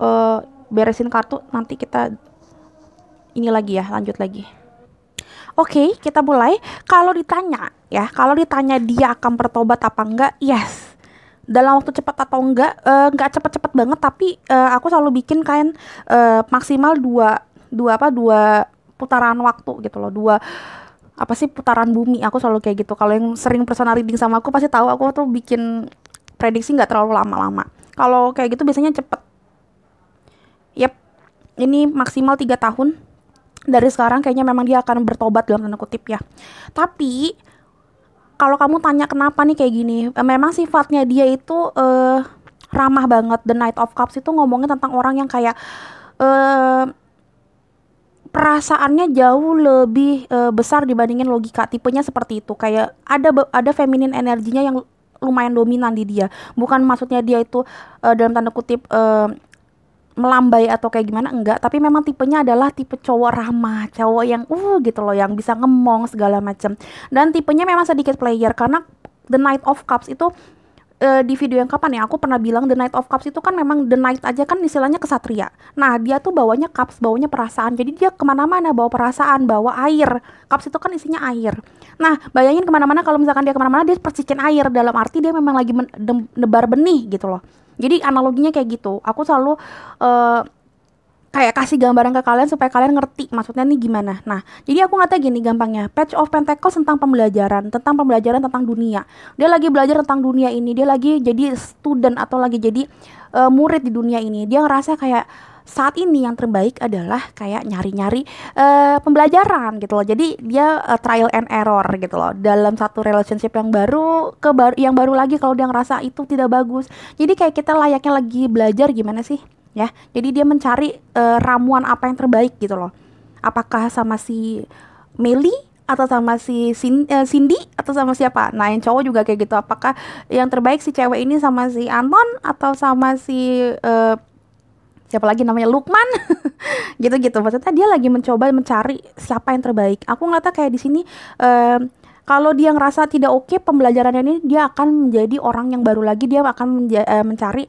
beresin kartu, nanti kita ini lagi ya, lanjut lagi. Oke, kita mulai. Kalau ditanya ya, kalau ditanya dia akan bertobat apa enggak? Yes. Dalam waktu cepat atau enggak cepet-cepet banget, tapi aku selalu bikin kain maksimal dua putaran waktu gitu loh, putaran bumi. Aku selalu kayak gitu. Kalau yang sering personal reading sama aku pasti tahu, aku tuh bikin prediksi nggak terlalu lama-lama. Kalau kayak gitu biasanya cepet. Yep, ini maksimal 3 tahun dari sekarang kayaknya memang dia akan bertobat dalam tanda kutip ya. Tapi kalau kamu tanya kenapa nih kayak gini, memang sifatnya dia itu ramah banget. The Knight of Cups itu ngomongin tentang orang yang kayak perasaannya jauh lebih besar dibandingin logika. Tipenya seperti itu. Kayak ada feminine energinya yang lumayan dominan di dia. Bukan maksudnya dia itu dalam tanda kutip melambai atau kayak gimana, enggak, tapi memang tipenya adalah tipe cowok ramah, cowok yang gitu loh, yang bisa ngemong segala macam. Dan tipenya memang sedikit player karena The Knight of Cups itu di video yang kapan ya aku pernah bilang The Knight of Cups itu kan memang The Knight aja kan istilahnya kesatria. Nah dia tuh bawanya cups, bawanya perasaan, jadi dia kemana-mana bawa perasaan, bawa air. Cups itu kan isinya air. Nah bayangin kemana-mana, kalau misalkan dia kemana-mana dia percikin air, dalam arti dia memang lagi nebar benih gitu loh. Jadi analoginya kayak gitu. Aku selalu kayak kasih gambaran ke kalian supaya kalian ngerti maksudnya nih gimana. Nah, jadi aku ngata gini gampangnya. Page of Pentacles tentang pembelajaran tentang dunia. Dia lagi belajar tentang dunia ini. Dia lagi jadi student atau lagi jadi murid di dunia ini. Dia ngerasa kayak saat ini yang terbaik adalah kayak nyari-nyari pembelajaran gitu loh. Jadi dia trial and error gitu loh dalam satu relationship yang baru yang baru lagi, kalau dia ngerasa itu tidak bagus. Jadi kayak kita layaknya lagi belajar gimana sih ya. Jadi dia mencari ramuan apa yang terbaik gitu loh. Apakah sama si Meli atau sama si Cindy atau sama siapa? Nah yang cowok juga kayak gitu. Apakah yang terbaik si cewek ini sama si Anton atau sama si siapa lagi namanya, Lukman? Gitu-gitu. Maksudnya dia lagi mencoba mencari siapa yang terbaik. Aku ngeliatnya kayak di sini kalau dia ngerasa tidak oke pembelajarannya ini, dia akan menjadi orang yang baru lagi. Dia akan mencari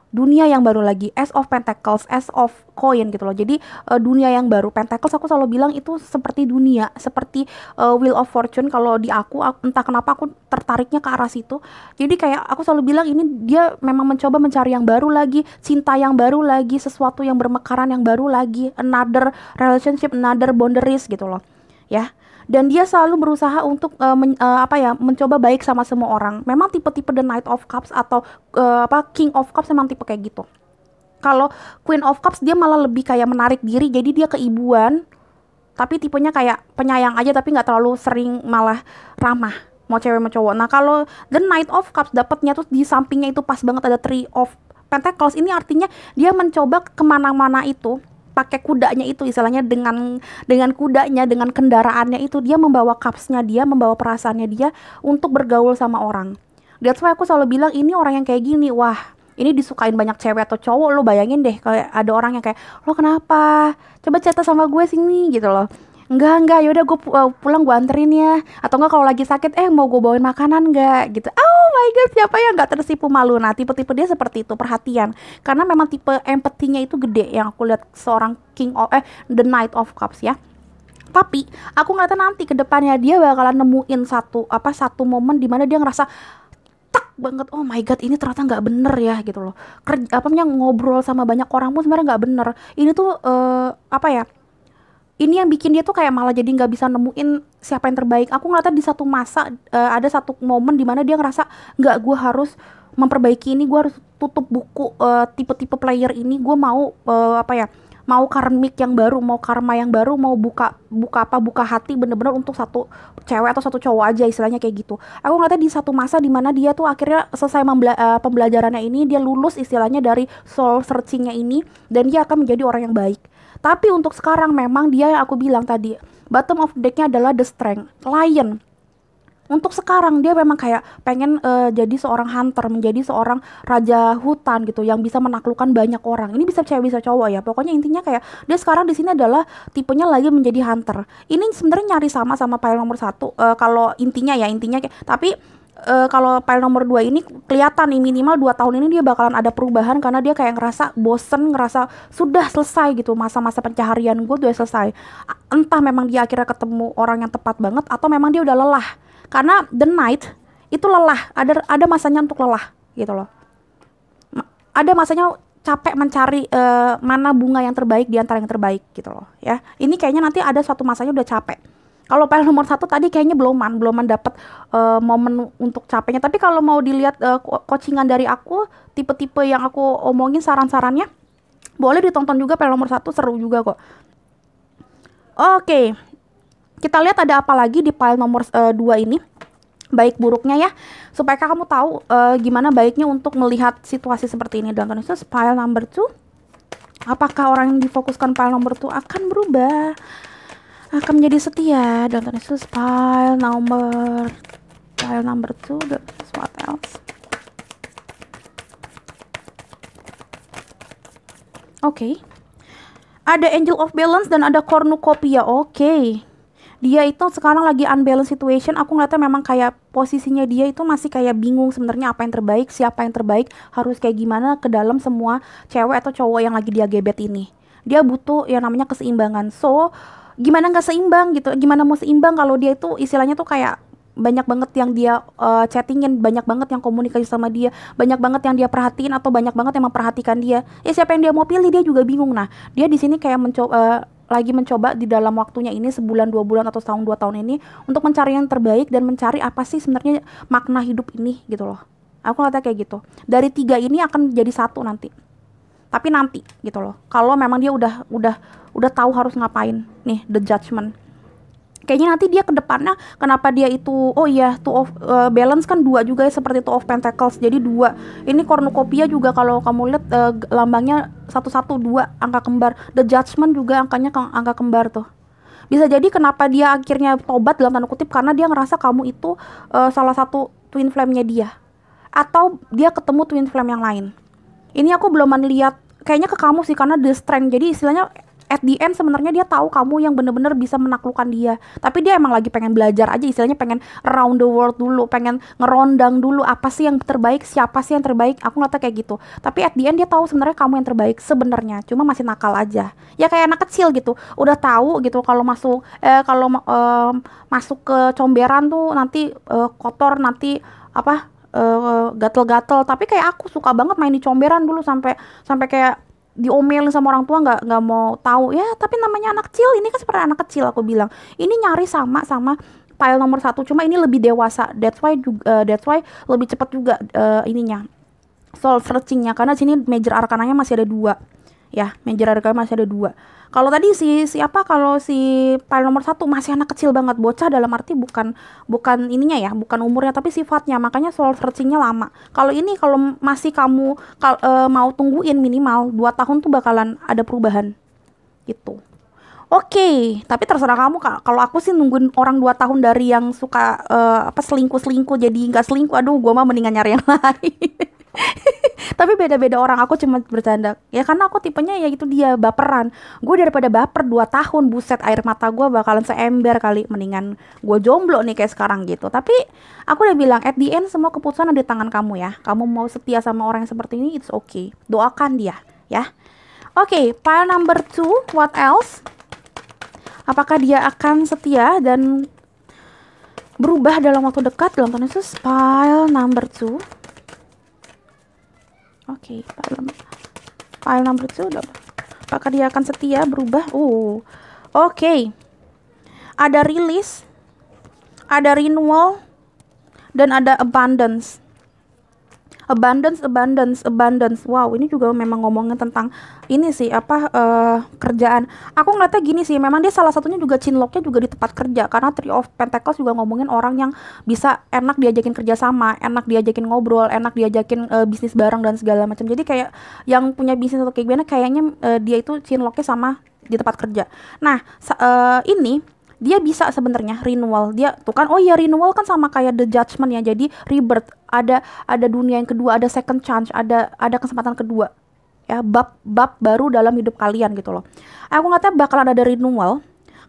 dunia yang baru lagi, Ace of Pentacles, Ace of Coin gitu loh. Jadi dunia yang baru. Pentacles aku selalu bilang itu seperti dunia, seperti Wheel of Fortune. Kalau di aku entah kenapa aku tertariknya ke arah situ. Jadi kayak aku selalu bilang ini dia memang mencoba mencari yang baru lagi, cinta yang baru lagi, sesuatu yang bermekaran yang baru lagi, another relationship, another boundaries gitu loh. Ya. Dan dia selalu berusaha untuk mencoba baik sama semua orang. Memang tipe-tipe The Knight of Cups atau King of Cups memang tipe kayak gitu. Kalau Queen of Cups dia malah lebih kayak menarik diri, jadi dia keibuan, tapi tipenya kayak penyayang aja tapi nggak terlalu sering malah ramah mau cewek mau cowok. Nah kalau The Knight of Cups dapatnya tuh di sampingnya itu pas banget ada Three of Pentacles, ini artinya dia mencoba kemana-mana itu pakai kudanya itu, istilahnya dengan kudanya, dengan kendaraannya itu dia membawa cupsnya, dia membawa perasaannya dia untuk bergaul sama orang. That's why aku selalu bilang ini orang yang kayak gini, wah ini disukain banyak cewek atau cowok. Lo bayangin deh kayak ada orang yang kayak, lo kenapa coba cerita sama gue sini gitu loh. Enggak, yaudah gue pulang gue anterin ya. Atau enggak kalau lagi sakit, mau gue bawain makanan enggak gitu. Oh my god, siapa yang enggak tersipu malu. Nah tipe-tipe dia seperti itu, perhatian. Karena memang tipe empatinya itu gede yang aku lihat seorang The Knight of Cups ya. Tapi aku ngeliatnya nanti ke depannya dia bakalan nemuin satu momen dimana dia ngerasa tak banget, oh my god ini ternyata nggak bener ya gitu loh. Ngobrol sama banyak orang pun sebenarnya nggak bener. Ini tuh ini yang bikin dia tuh kayak malah jadi nggak bisa nemuin siapa yang terbaik. Aku ngeliatnya di satu masa ada satu momen dimana dia ngerasa nggak, gue harus memperbaiki ini, gue harus tutup buku tipe-tipe player ini, gue mau mau karmik yang baru, mau karma yang baru, mau buka hati bener-bener untuk satu cewek atau satu cowok aja, istilahnya kayak gitu. Aku ngeliatnya di satu masa dimana dia tuh akhirnya selesai pembelajarannya ini, dia lulus istilahnya dari soul searchingnya ini, dan dia akan menjadi orang yang baik. Tapi untuk sekarang memang dia yang aku bilang tadi, bottom of decknya adalah the strength, lion. Untuk sekarang dia memang kayak pengen jadi seorang hunter, menjadi seorang raja hutan gitu yang bisa menaklukkan banyak orang. Ini bisa cewek bisa cowok ya. Pokoknya intinya kayak dia sekarang di sini adalah tipenya lagi menjadi hunter. Ini sebenarnya nyari sama pile nomor 1 kalau intinya tapi kalau pile nomor 2 ini kelihatan nih minimal 2 tahun ini dia bakalan ada perubahan karena dia kayak ngerasa bosen, ngerasa sudah selesai gitu, masa-masa pencaharian gue udah selesai. Entah memang dia akhirnya ketemu orang yang tepat banget atau memang dia udah lelah. Karena the night itu lelah, ada masanya untuk lelah gitu loh. Ada masanya capek mencari mana bunga yang terbaik di antara yang terbaik gitu loh ya. Ini kayaknya nanti ada suatu masanya udah capek. Kalau pile nomor 1 tadi kayaknya beloman dapet momen untuk capeknya. Tapi kalau mau dilihat coachingan dari aku, tipe-tipe yang aku omongin saran-sarannya, boleh ditonton juga pile nomor 1, seru juga kok. Oke, kita lihat ada apa lagi di pile nomor 2 ini, baik buruknya ya, supaya kamu tahu gimana baiknya untuk melihat situasi seperti ini. Dan terus pile number 2, apakah orang yang difokuskan pile nomor 2 akan berubah, akan menjadi setia? Dan terus pile number 2, what else? Oke. Ada Angel of Balance dan ada Cornucopia. Oke. Dia itu sekarang lagi unbalanced situation. Aku ngeliatnya memang kayak posisinya dia itu masih kayak bingung sebenarnya apa yang terbaik, siapa yang terbaik, harus kayak gimana ke dalam semua cewek atau cowok yang lagi dia gebet ini. Dia butuh yang namanya keseimbangan. So, gimana nggak seimbang gitu? Gimana mau seimbang kalau dia itu istilahnya tuh kayak banyak banget yang dia chattingin, banyak banget yang komunikasi sama dia, banyak banget yang dia perhatiin atau banyak banget yang memperhatikan dia. Siapa yang dia mau pilih dia juga bingung. Nah, dia di sini kayak lagi mencoba di dalam waktunya ini, sebulan 2 bulan atau setahun 2 tahun ini, untuk mencari yang terbaik dan mencari apa sih sebenarnya makna hidup ini gitu loh. Aku ngeliatnya kayak gitu. Dari 3 ini akan jadi 1 nanti. Tapi nanti gitu loh. Kalau memang dia udah tahu harus ngapain. Nih, the judgment. Kayaknya nanti dia ke depannya kenapa dia itu, oh iya, two of balance kan 2 juga ya, seperti two of pentacles, jadi 2. Ini cornucopia juga kalau kamu lihat lambangnya 112 angka kembar. The judgment juga angkanya angka kembar tuh. Bisa jadi kenapa dia akhirnya tobat dalam tanda kutip karena dia ngerasa kamu itu salah satu twin flame-nya dia, atau dia ketemu twin flame yang lain. Ini aku belum lihat kayaknya ke kamu sih karena the strength. Jadi istilahnya at the end sebenarnya dia tahu kamu yang bener-bener bisa menaklukkan dia, tapi dia emang lagi pengen belajar aja, istilahnya pengen around the world dulu, pengen ngerondang dulu apa sih yang terbaik, siapa sih yang terbaik. Aku ngeliatnya kayak gitu, tapi at the end dia tahu sebenarnya kamu yang terbaik sebenarnya, cuma masih nakal aja ya, kayak anak kecil gitu, udah tahu gitu kalau masuk ke comberan tuh nanti kotor, nanti apa gatel-gatel. Tapi kayak aku suka banget main di comberan dulu, sampai sampai kayak diomelin sama orang tua, nggak mau tahu ya, tapi namanya anak kecil, ini kan seperti anak kecil. Aku bilang ini nyaris sama sama file nomor satu, cuma ini lebih dewasa, that's why lebih cepat juga ininya soul searchingnya, karena sini major arkananya masih ada 2 ya, major arkananya masih ada 2. Kalau tadi kalau si file nomor satu masih anak kecil banget, bocah dalam arti bukan bukan ininya ya, bukan umurnya tapi sifatnya, makanya soul searchingnya lama. Kalau ini kalau masih kamu mau tungguin minimal 2 tahun tuh bakalan ada perubahan gitu. Oke, tapi terserah kamu Kak. Kalau aku sih nungguin orang 2 tahun dari yang suka selingkuh-selingkuh jadi nggak selingkuh. Aduh, gua mah mendingan nyari yang lain. Tapi beda-beda orang, aku cuma bercanda. Ya karena aku tipenya ya itu dia, baperan. Gue daripada baper 2 tahun, buset air mata gue bakalan seember kali. Mendingan gue jomblo nih kayak sekarang gitu. Tapi aku udah bilang at the end semua keputusan ada di tangan kamu ya. Kamu mau setia sama orang yang seperti ini, it's okay. Doakan dia ya. Oke, pile number 2, what else? Apakah dia akan setia dan berubah dalam waktu dekat? Dalam tanda khusus pile number 2. Oke, file number 2. Apakah dia akan setia, berubah? Oke. Ada release, ada renewal, dan ada abundance. Abundance. Wow, ini juga memang ngomongin tentang ini sih, kerjaan. Aku ngeliatnya gini sih, memang dia salah satunya juga chinlocknya juga di tempat kerja, karena Three of Pentacles juga ngomongin orang yang bisa enak diajakin kerja sama, enak diajakin ngobrol, enak diajakin bisnis bareng dan segala macam. Jadi kayak yang punya bisnis atau kayak gimana, kayaknya dia itu chinlocknya sama di tempat kerja. Nah, ini dia bisa sebenarnya renewal. Dia tuh kan, oh iya, renewal kan sama kayak the judgment ya. Jadi rebirth, ada dunia yang kedua, ada second chance, ada kesempatan kedua. Ya, bab baru dalam hidup kalian gitu loh. Aku ngeliatnya bakalan ada renewal.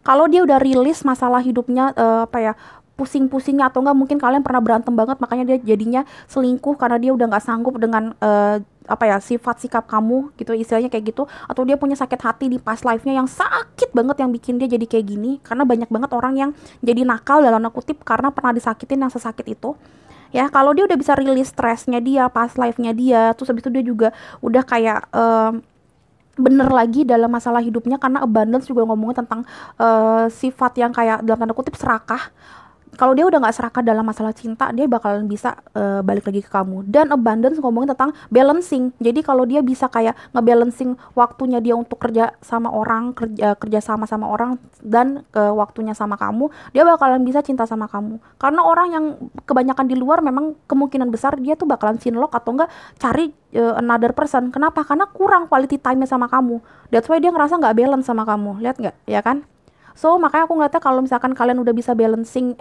Kalau dia udah rilis masalah hidupnya pusing-pusingnya, atau enggak mungkin kalian pernah berantem banget makanya dia jadinya selingkuh karena dia udah nggak sanggup dengan sifat sikap kamu gitu, istilahnya kayak gitu. Atau dia punya sakit hati di past life-nya yang sakit banget yang bikin dia jadi kayak gini, karena banyak banget orang yang jadi nakal dalam kutip karena pernah disakitin yang sesakit itu ya. Kalau dia udah bisa rilis stresnya dia, past life-nya dia, terus habis itu dia juga udah kayak bener lagi dalam masalah hidupnya, karena abundance juga ngomongin tentang sifat yang kayak dalam tanda kutip serakah. Kalau dia udah nggak serakah dalam masalah cinta, dia bakalan bisa balik lagi ke kamu. Dan abundance ngomongin tentang balancing. Jadi kalau dia bisa kayak ngebalancing waktunya dia untuk kerja sama orang, kerja sama orang, dan waktunya sama kamu, dia bakalan bisa cinta sama kamu. Karena orang yang kebanyakan di luar memang kemungkinan besar dia tuh bakalan chinlock atau enggak cari another person. Kenapa? Karena kurang quality time-nya sama kamu. That's why dia ngerasa nggak balance sama kamu. Lihat nggak? Ya kan? So makanya aku ngeliatnya kalau misalkan kalian udah bisa balancing,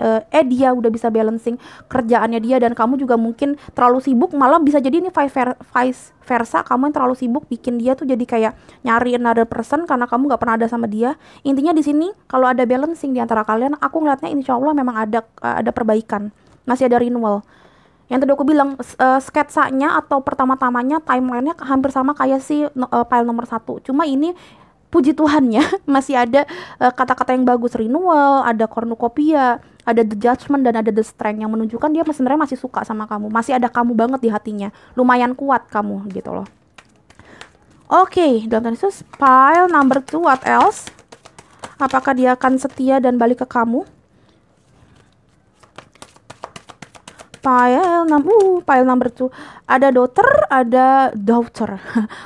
dia udah bisa balancing kerjaannya dia, dan kamu juga mungkin terlalu sibuk, malah bisa jadi ini vice versa, kamu yang terlalu sibuk bikin dia tuh jadi kayak nyari another person karena kamu nggak pernah ada sama dia. Intinya di sini kalau ada balancing di antara kalian, aku ngeliatnya insya Allah memang ada perbaikan, masih ada renewal. Yang tadi aku bilang sketsanya atau pertama-tamanya timelinenya hampir sama kayak si file nomor 1, cuma ini puji Tuhannya masih ada kata-kata yang bagus, renewal, ada cornucopia, ada the judgment, dan ada the strength, yang menunjukkan dia sebenarnya masih suka sama kamu, masih ada kamu banget di hatinya, lumayan kuat kamu gitu loh. Oke, dalam tanda khusus pile number 2, what else? Apakah dia akan setia dan balik ke kamu? Pile number 2, ada daughter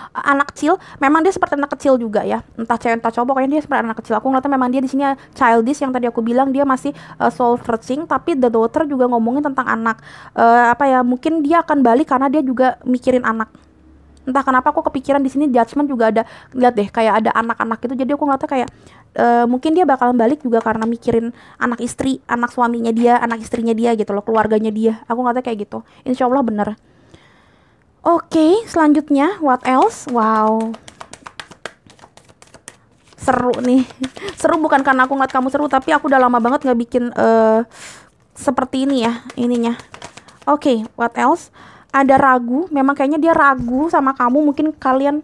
anak kecil. Memang dia seperti anak kecil juga ya, entah cewek entah cowok, pokoknya dia seperti anak kecil. Aku ngeliatnya memang dia di sini childish, yang tadi aku bilang dia masih soul searching. Tapi the daughter juga ngomongin tentang anak, mungkin dia akan balik karena dia juga mikirin anak. Entah kenapa aku kepikiran di sini judgment juga ada, lihat deh kayak ada anak-anak itu. Jadi aku ngeliatnya kayak mungkin dia bakalan balik juga karena mikirin anak istri, anak suaminya dia, anak istrinya dia gitu loh, keluarganya dia. Aku ngeliatnya kayak gitu, insya Allah bener. Oke, selanjutnya what else? Wow, Seru nih. Seru bukan karena aku ngeliat kamu seru, tapi aku udah lama banget nggak bikin seperti ini ya ininya. Oke, what else? Ada ragu, memang kayaknya dia ragu sama kamu. Mungkin kalian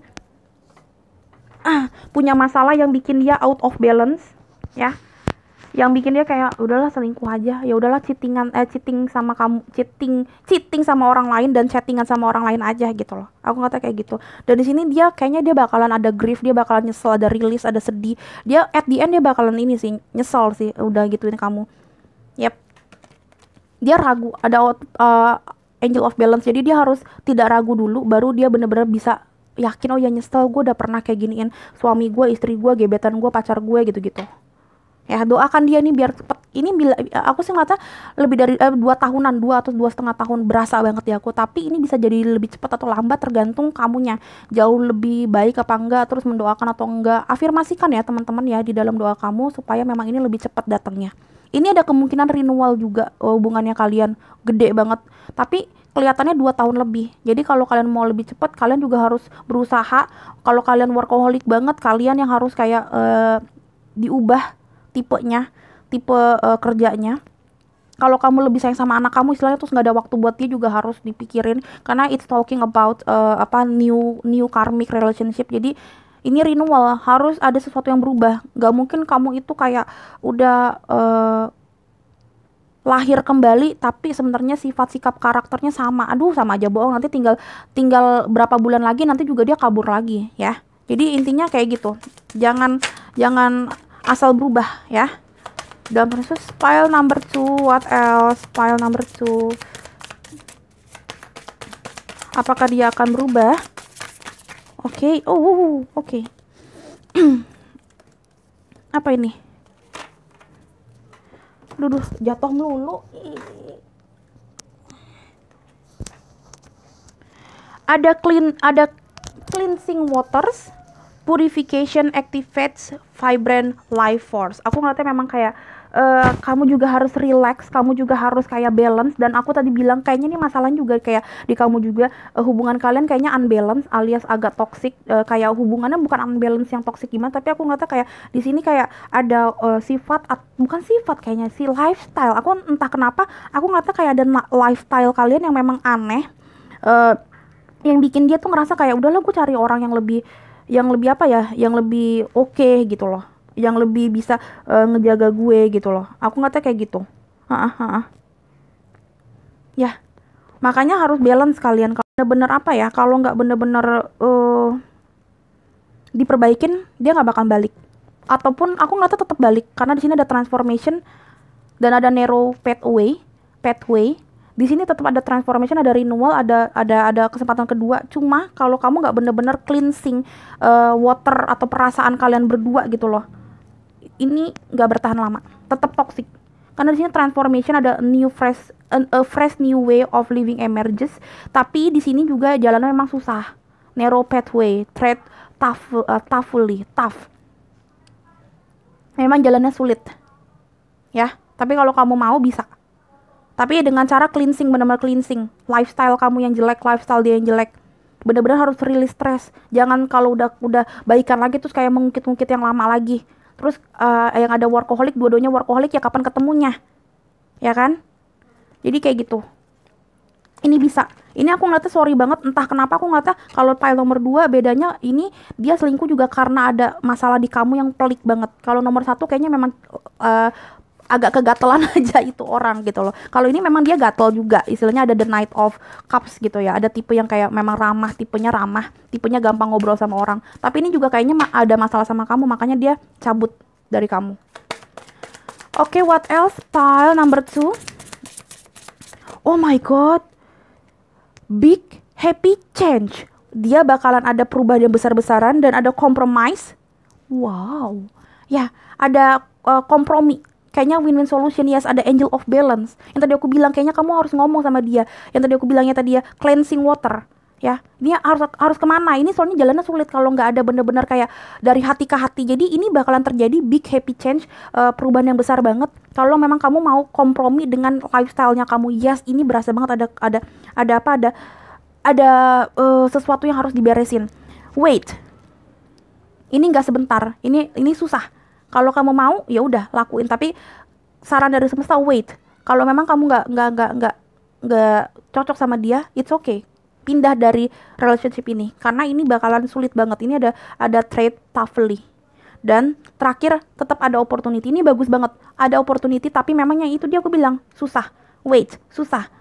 punya masalah yang bikin dia out of balance, ya. Yang bikin dia kayak udahlah selingkuh aja, ya udahlah cheating sama kamu, cheating sama orang lain dan chattingan sama orang lain aja gitu loh. Aku ngata kayak gitu. Dan di sini dia kayaknya dia bakalan ada grief, dia bakalan nyesel, ada release, ada sedih. Dia at the end dia bakalan ini sih, nyesel sih udah gituin kamu. Yep. Dia ragu, ada angel of balance. Jadi dia harus tidak ragu dulu baru dia bener-bener bisa yakin, oh ya nyesel, gue udah pernah kayak giniin suami gue, istri gue, gebetan gue, pacar gue gitu-gitu. Ya doakan dia nih biar cepet. Ini bila aku sih ngeliatnya lebih dari 2 tahunan, 2 atau 2,5 tahun, berasa banget ya aku. Tapi ini bisa jadi lebih cepat atau lambat tergantung kamunya. Jauh lebih baik apa enggak, terus mendoakan atau enggak. Afirmasikan ya teman-teman ya di dalam doa kamu supaya memang ini lebih cepat datangnya. Ini ada kemungkinan renewal juga hubungannya kalian, gede banget. Tapi kelihatannya 2 tahun lebih. Jadi kalau kalian mau lebih cepat, kalian juga harus berusaha. Kalau kalian workaholic banget, kalian yang harus kayak diubah tipenya, tipe kerjanya. Kalau kamu lebih sayang sama anak kamu, istilahnya terus nggak ada waktu buat dia, juga harus dipikirin karena it's talking about new karmic relationship. Jadi ini renewal, harus ada sesuatu yang berubah. Nggak mungkin kamu itu kayak udah lahir kembali tapi sebenarnya sifat sikap karakternya sama. Aduh, sama aja bohong, nanti tinggal berapa bulan lagi nanti juga dia kabur lagi ya. Jadi intinya kayak gitu, jangan asal berubah ya. Dalam proses pile number 2, what else? Pile number 2, apakah dia akan berubah? Oke. Oke. Apa ini? Duduh, jatuh melulu. Ada cleansing waters, purification activates vibrant life force. Aku ngeliatnya memang kayak kamu juga harus relax, kamu juga harus kayak balance. Dan aku tadi bilang kayaknya nih masalahnya juga kayak di kamu juga, hubungan kalian kayaknya unbalance alias agak toxic. Kayak hubungannya bukan unbalance yang toxic gimana, tapi aku ngeliatnya kayak di sini kayak ada bukan sifat, kayaknya si lifestyle. Aku entah kenapa aku ngeliatnya kayak ada lifestyle kalian yang memang aneh, yang bikin dia tuh ngerasa kayak udahlah gue cari orang yang lebih apa ya, yang lebih oke gitu loh, yang lebih bisa ngejaga gue gitu loh. Aku ngeliatnya kayak gitu. Ya, makanya harus balance kalian. Kalau bener-bener apa ya, kalau nggak bener-bener diperbaikin, dia nggak bakal balik. Ataupun aku ngeliatnya tetap balik karena di sini ada transformation dan ada narrow pathway. Di sini tetap ada transformation, ada renewal, ada kesempatan kedua. Cuma kalau kamu nggak bener-bener cleansing water atau perasaan kalian berdua gitu loh, ini nggak bertahan lama, tetap toxic. Karena di sini transformation, ada a fresh new way of living emerges. Tapi di sini juga jalannya memang susah, narrow pathway, tough. Memang jalannya sulit, ya. Tapi kalau kamu mau bisa. Tapi dengan cara cleansing, benar-benar cleansing. Lifestyle kamu yang jelek, lifestyle dia yang jelek. Benar-benar harus release stress. Jangan kalau udah baikan lagi terus kayak mengungkit-ungkit yang lama lagi. Terus yang ada workaholic, dua-duanya workaholic, ya kapan ketemunya? Ya kan? Jadi kayak gitu. Ini bisa. Ini aku ngeliatnya sorry banget, entah kenapa aku ngeliatnya kalau pile nomor 2 bedanya ini dia selingkuh juga karena ada masalah di kamu yang pelik banget. Kalau nomor 1 kayaknya memang agak kegatelan aja itu orang gitu loh. Kalau ini memang dia gatel juga, istilahnya ada the Knight of Cups gitu ya. Ada tipe yang kayak memang ramah, tipenya gampang ngobrol sama orang. Tapi ini juga kayaknya ada masalah sama kamu, makanya dia cabut dari kamu. Oke, what else? Pile number 2. Oh my god, big happy change. Dia bakalan ada perubahan yang besar-besaran dan ada compromise. Wow, ya ada kompromi. Kayaknya win-win solution. Yes, ada angel of balance. Yang tadi aku bilang kayaknya kamu harus ngomong sama dia. Yang tadi aku bilangnya tadi ya, cleansing water. Ya, dia harus kemana? Ini soalnya jalannya sulit kalau nggak ada bener-bener kayak dari hati ke hati. Jadi ini bakalan terjadi big happy change, perubahan yang besar banget. Kalau memang kamu mau kompromi dengan lifestyle-nya kamu. Yes, ini berasa banget ada sesuatu yang harus diberesin. Wait. Ini nggak sebentar, ini susah. Kalau kamu mau ya udah lakuin, tapi saran dari semesta, wait. Kalau memang kamu nggak cocok sama dia, it's okay, pindah dari relationship ini, karena ini bakalan sulit banget. Ini ada trade toughly. Dan terakhir, tetap ada opportunity. Ini bagus banget, ada opportunity, tapi memangnya itu dia, aku bilang susah. Wait, susah.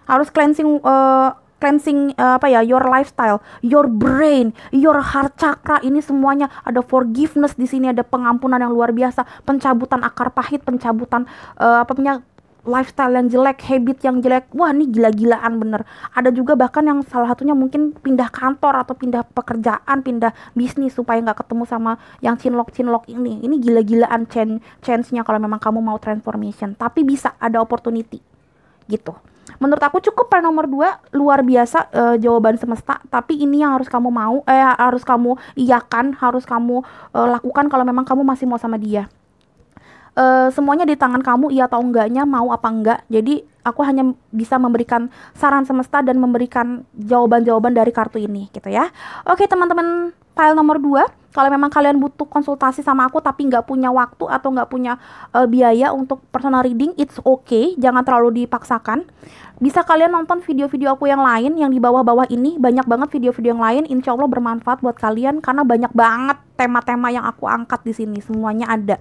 Harus cleansing apa ya, your lifestyle, your brain, your heart chakra, ini semuanya ada forgiveness di sini, ada pengampunan yang luar biasa, pencabutan akar pahit, pencabutan apa punya lifestyle yang jelek, habit yang jelek. Wah, ini gila-gilaan bener. Ada juga bahkan yang salah satunya mungkin pindah kantor atau pindah pekerjaan, pindah bisnis supaya nggak ketemu sama yang cinlok-cinlok ini. Ini gila-gilaan chance-nya kalau memang kamu mau transformation. Tapi bisa, ada opportunity gitu. Menurut aku cukup pile nomor 2, luar biasa, jawaban semesta. Tapi ini yang harus kamu mau, harus kamu iyakan, harus kamu lakukan kalau memang kamu masih mau sama dia. Semuanya di tangan kamu, iya atau enggaknya, mau apa enggak. Jadi aku hanya bisa memberikan saran semesta dan memberikan jawaban-jawaban dari kartu ini gitu ya. Oke teman-teman, pile nomor 2, kalau memang kalian butuh konsultasi sama aku tapi nggak punya waktu atau nggak punya biaya untuk personal reading, it's okay, jangan terlalu dipaksakan. Bisa kalian nonton video-video aku yang lain yang di bawah-bawah ini, banyak banget video-video yang lain, insya Allah bermanfaat buat kalian karena banyak banget tema-tema yang aku angkat di sini, semuanya ada.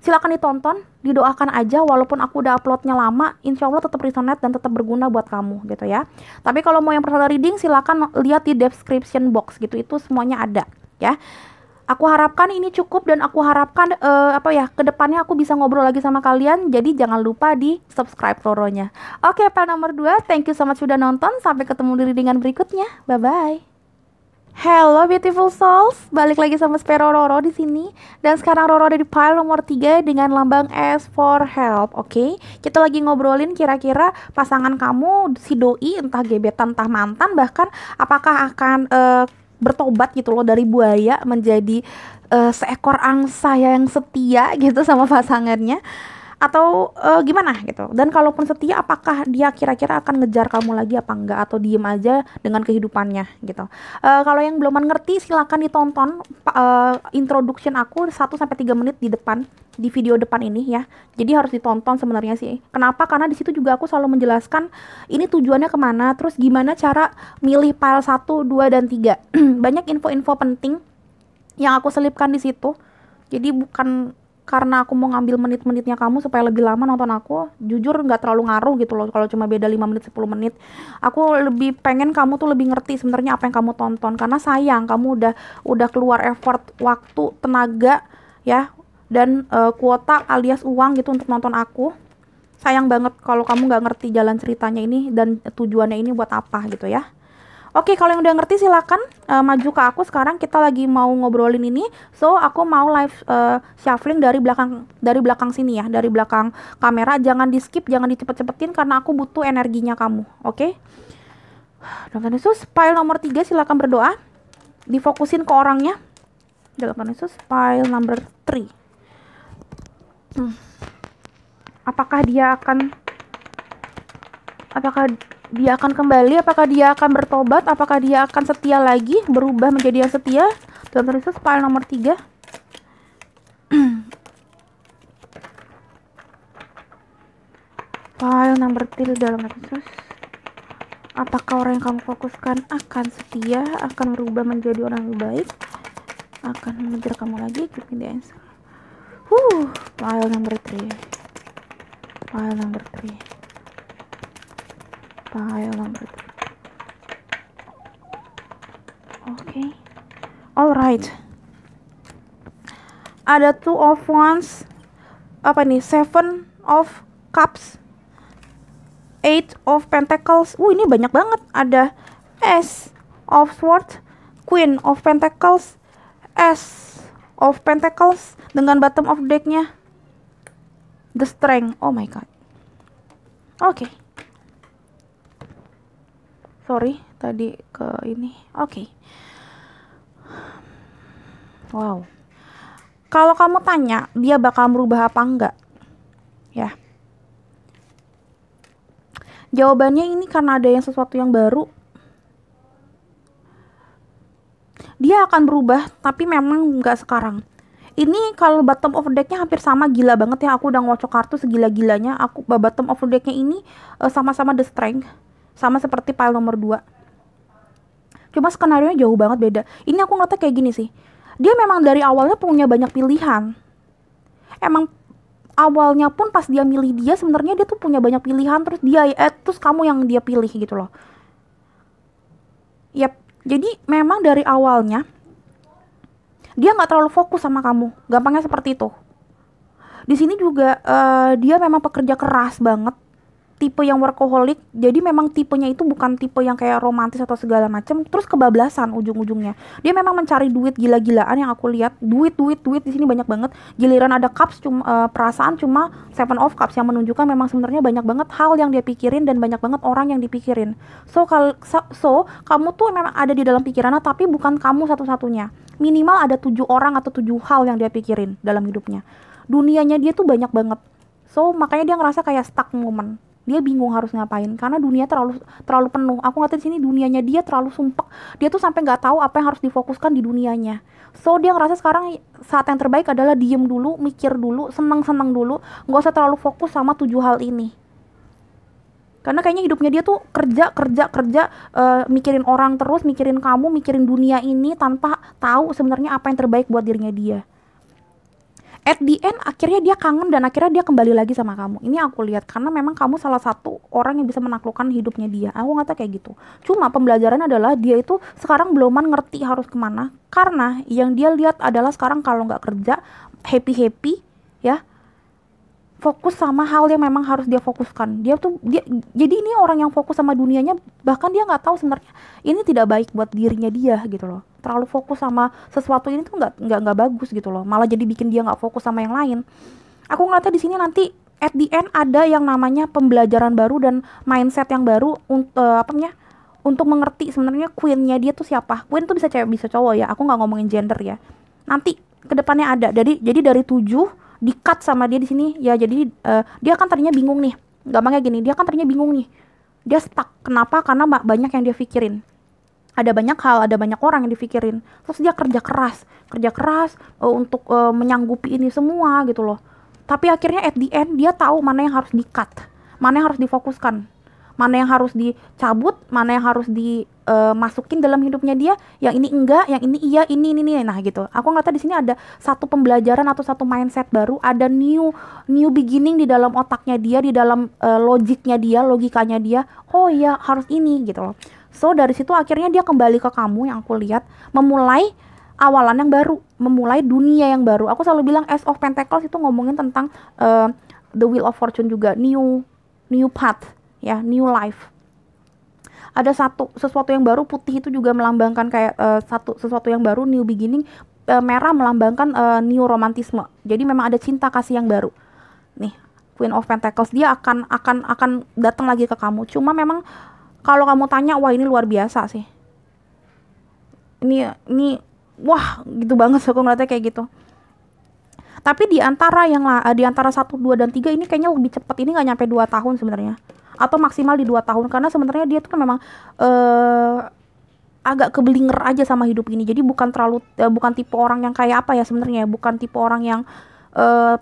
Silakan ditonton, didoakan aja, walaupun aku udah uploadnya lama, insya Allah tetap resonate dan tetap berguna buat kamu gitu ya. Tapi kalau mau yang personal reading, silakan lihat di description box gitu, itu semuanya ada ya. Aku harapkan ini cukup dan aku harapkan apa ya, kedepannya aku bisa ngobrol lagi sama kalian. Jadi jangan lupa di subscribe Roronya. Oke, pile nomor 2, thank you so much sudah nonton. Sampai ketemu di readingan berikutnya. Bye bye. Hello beautiful souls, balik lagi sama Spero Roro di sini. Dan sekarang Roro ada di pile nomor 3 dengan lambang S for help. Oke, kita lagi ngobrolin kira-kira pasangan kamu, si doi, entah gebetan, entah mantan, bahkan apakah akan bertobat gitu loh dari buaya menjadi seekor angsa yang setia gitu sama pasangannya, atau gimana gitu. Dan kalaupun setia, apakah dia kira-kira akan ngejar kamu lagi apa enggak, atau diem aja dengan kehidupannya gitu. Kalau yang belum ngerti, silakan ditonton introduction aku 1-3 menit di depan, di video depan ini ya. Jadi harus ditonton sebenarnya sih. Kenapa? Karena di situ juga aku selalu menjelaskan ini tujuannya kemana, terus gimana cara milih pile 1, 2, dan 3. Banyak info-info penting yang aku selipkan di situ. Jadi bukan karena aku mau ngambil menit-menitnya kamu supaya lebih lama nonton aku, jujur nggak terlalu ngaruh gitu loh kalau cuma beda 5 menit 10 menit. Aku lebih pengen kamu tuh lebih ngerti sebenarnya apa yang kamu tonton, karena sayang kamu udah keluar effort, waktu, tenaga ya, dan kuota alias uang gitu untuk nonton aku. Sayang banget kalau kamu nggak ngerti jalan ceritanya ini dan tujuannya ini buat apa gitu ya. Oke, kalau yang udah ngerti silakan maju ke aku. Sekarang kita lagi mau ngobrolin ini. So, aku mau live shuffling dari belakang sini ya, dari belakang kamera. Jangan di-skip, jangan dicepet-cepetin karena aku butuh energinya kamu. Oke? Dalam Yesus, pile nomor 3 silakan berdoa. Difokusin ke orangnya. Dalam Yesus, pile number 3. Apakah dia akan kembali, apakah dia akan bertobat, apakah dia akan setia lagi, berubah menjadi yang setia. Dalam Yesus, pile nomor 3. Pile number 3 dalam Yesus. Apakah orang yang kamu fokuskan akan setia, akan berubah menjadi orang yang baik, akan mengejar kamu lagi? Give me the answer. Pile number 3. Pile number 3. Pile number 3. Okay. Alright. Ada 2 of wands. Apa nih? 7 of cups. 8 of pentacles. Ini banyak banget. Ada Ace of swords, Queen of pentacles, Ace of pentacles dengan bottom of decknya the strength. Oh my god. Oke. Sorry, tadi ke ini. Oke. Wow. Kalau kamu tanya, dia bakal merubah apa enggak? Ya. Jawabannya ini karena ada sesuatu yang baru. dia akan berubah, tapi memang nggak sekarang. Ini kalau bottom of the deck-nya hampir sama, gila banget ya, aku udah ngocok kartu segila-gilanya. Aku bottom of the deck-nya ini sama-sama the strength, sama seperti pile nomor 2. Cuma skenario-nya jauh banget beda. Ini aku ngeliatnya kayak gini sih. Dia memang dari awalnya punya banyak pilihan. Emang awalnya pun pas dia milih dia, sebenarnya dia tuh punya banyak pilihan, terus terus kamu yang dia pilih gitu loh. Yap, jadi memang dari awalnya dia nggak terlalu fokus sama kamu, gampangnya seperti itu. Di sini juga dia memang pekerja keras banget, tipe yang workaholic. Jadi memang tipenya itu bukan tipe yang kayak romantis atau segala macam, terus kebablasan ujung-ujungnya. Dia memang mencari duit gila-gilaan yang aku lihat, duit di sini banyak banget. Giliran ada cups cuma perasaan cuma seven of cups, yang menunjukkan memang sebenarnya banyak banget hal yang dia pikirin dan banyak banget orang yang dipikirin. So kamu tuh memang ada di dalam pikirannya, tapi bukan kamu satu-satunya. Minimal ada 7 orang atau 7 hal yang dia pikirin dalam hidupnya. Dunianya dia tuh banyak banget. So makanya dia ngerasa kayak stuck moment. Dia bingung harus ngapain karena dunia terlalu penuh. Aku ngeliatin sini dunianya dia terlalu sumpek. Dia tuh sampai nggak tahu apa yang harus difokuskan di dunianya. So dia ngerasa sekarang saat yang terbaik adalah diem dulu, mikir dulu, seneng-seneng dulu, nggak usah terlalu fokus sama 7 hal ini. Karena kayaknya hidupnya dia tuh kerja, mikirin orang terus, mikirin kamu, mikirin dunia ini tanpa tahu sebenarnya apa yang terbaik buat dirinya dia. At the end akhirnya dia kangen dan akhirnya dia kembali lagi sama kamu. Ini aku lihat karena memang kamu salah satu orang yang bisa menaklukkan hidupnya dia. Aku ngata kayak gitu. Cuma pembelajaran adalah dia itu sekarang beluman ngerti harus kemana. Karena yang dia lihat adalah sekarang kalau nggak kerja happy ya, fokus sama hal yang memang harus dia fokuskan. Jadi ini orang yang fokus sama dunianya, bahkan dia nggak tahu sebenarnya ini tidak baik buat dirinya dia gitu loh. Terlalu fokus sama sesuatu ini tuh nggak bagus gitu loh. Malah jadi bikin dia nggak fokus sama yang lain. Aku ngeliatnya di sini nanti at the end ada yang namanya pembelajaran baru dan mindset yang baru untuk mengerti sebenarnya queen-nya dia tuh siapa. Queen tuh bisa cewek bisa cowok ya. Aku nggak ngomongin gender ya. Nanti kedepannya ada. Jadi dari 7 di-cut sama dia di sini ya. Jadi dia kan tadinya bingung nih. Gampangnya gini, dia kan tadinya bingung nih. Dia stuck. Kenapa? Karena banyak yang dia pikirin. Ada banyak hal, ada banyak orang yang dipikirin. Terus dia kerja keras untuk menyanggupi ini semua gitu loh. Tapi akhirnya at the end dia tahu mana yang harus di-cut, mana yang harus difokuskan, mana yang harus dicabut, mana yang harus dimasukin dalam hidupnya dia. Yang ini enggak, yang ini iya, ini. Nah gitu. Aku ngeliatnya di sini ada satu pembelajaran atau satu mindset baru, ada new beginning di dalam otaknya dia, di dalam logiknya dia, logikanya dia. Oh iya harus ini gitu loh. So dari situ akhirnya dia kembali ke kamu yang aku lihat, memulai awalan yang baru, memulai dunia yang baru. Aku selalu bilang Ace of Pentacles itu ngomongin tentang the Wheel of Fortune juga, new path ya, new life. Ada sesuatu yang baru, putih itu juga melambangkan kayak sesuatu yang baru, new beginning. Merah melambangkan new romantisme. Jadi memang ada cinta kasih yang baru. Nih, Queen of Pentacles dia akan datang lagi ke kamu. Cuma memang kalau kamu tanya, wah ini luar biasa sih. Ini wah gitu banget aku ngeliatnya kayak gitu. Tapi di antara 1, 2 dan 3 ini kayaknya lebih cepat. Ini nggak nyampe 2 tahun sebenarnya. Atau maksimal di 2 tahun karena sebenarnya dia tuh kan memang agak keblinger aja sama hidup ini. Jadi bukan tipe orang yang kayak apa ya sebenarnya, bukan tipe orang yang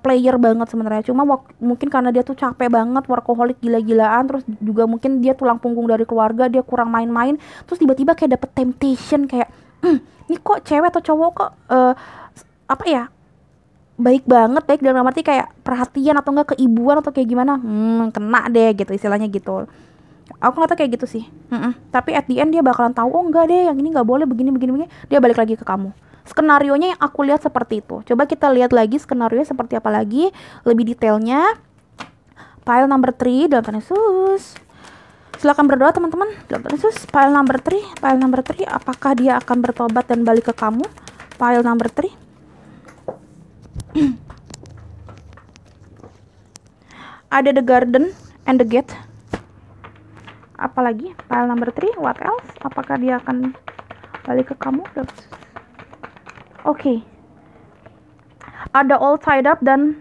player banget sebenarnya. Cuma mungkin karena dia tuh capek banget, workaholic gila-gilaan, terus juga mungkin dia tulang punggung dari keluarga, dia kurang main-main, terus tiba-tiba kayak dapet temptation kayak ini kok cewek atau cowok kok baik dalam arti kayak perhatian atau enggak keibuan atau kayak gimana, kena deh gitu istilahnya gitu. Aku nggak tahu kayak gitu sih. Tapi at the end dia bakalan tahu, oh enggak deh yang ini nggak boleh begini, dia balik lagi ke kamu. Skenarionya yang aku lihat seperti itu. Coba kita lihat lagi skenarionya seperti apa lagi lebih detailnya. Pile number 3 dalam tanda Yesus. Silakan berdoa teman-teman. Dalam tanda Yesus. Pile number 3 apakah dia akan bertobat dan balik ke kamu? Pile number 3. Ada the garden and the gate. Apalagi pile number 3, what else? Apakah dia akan balik ke kamu? Oke. Ada all tied up dan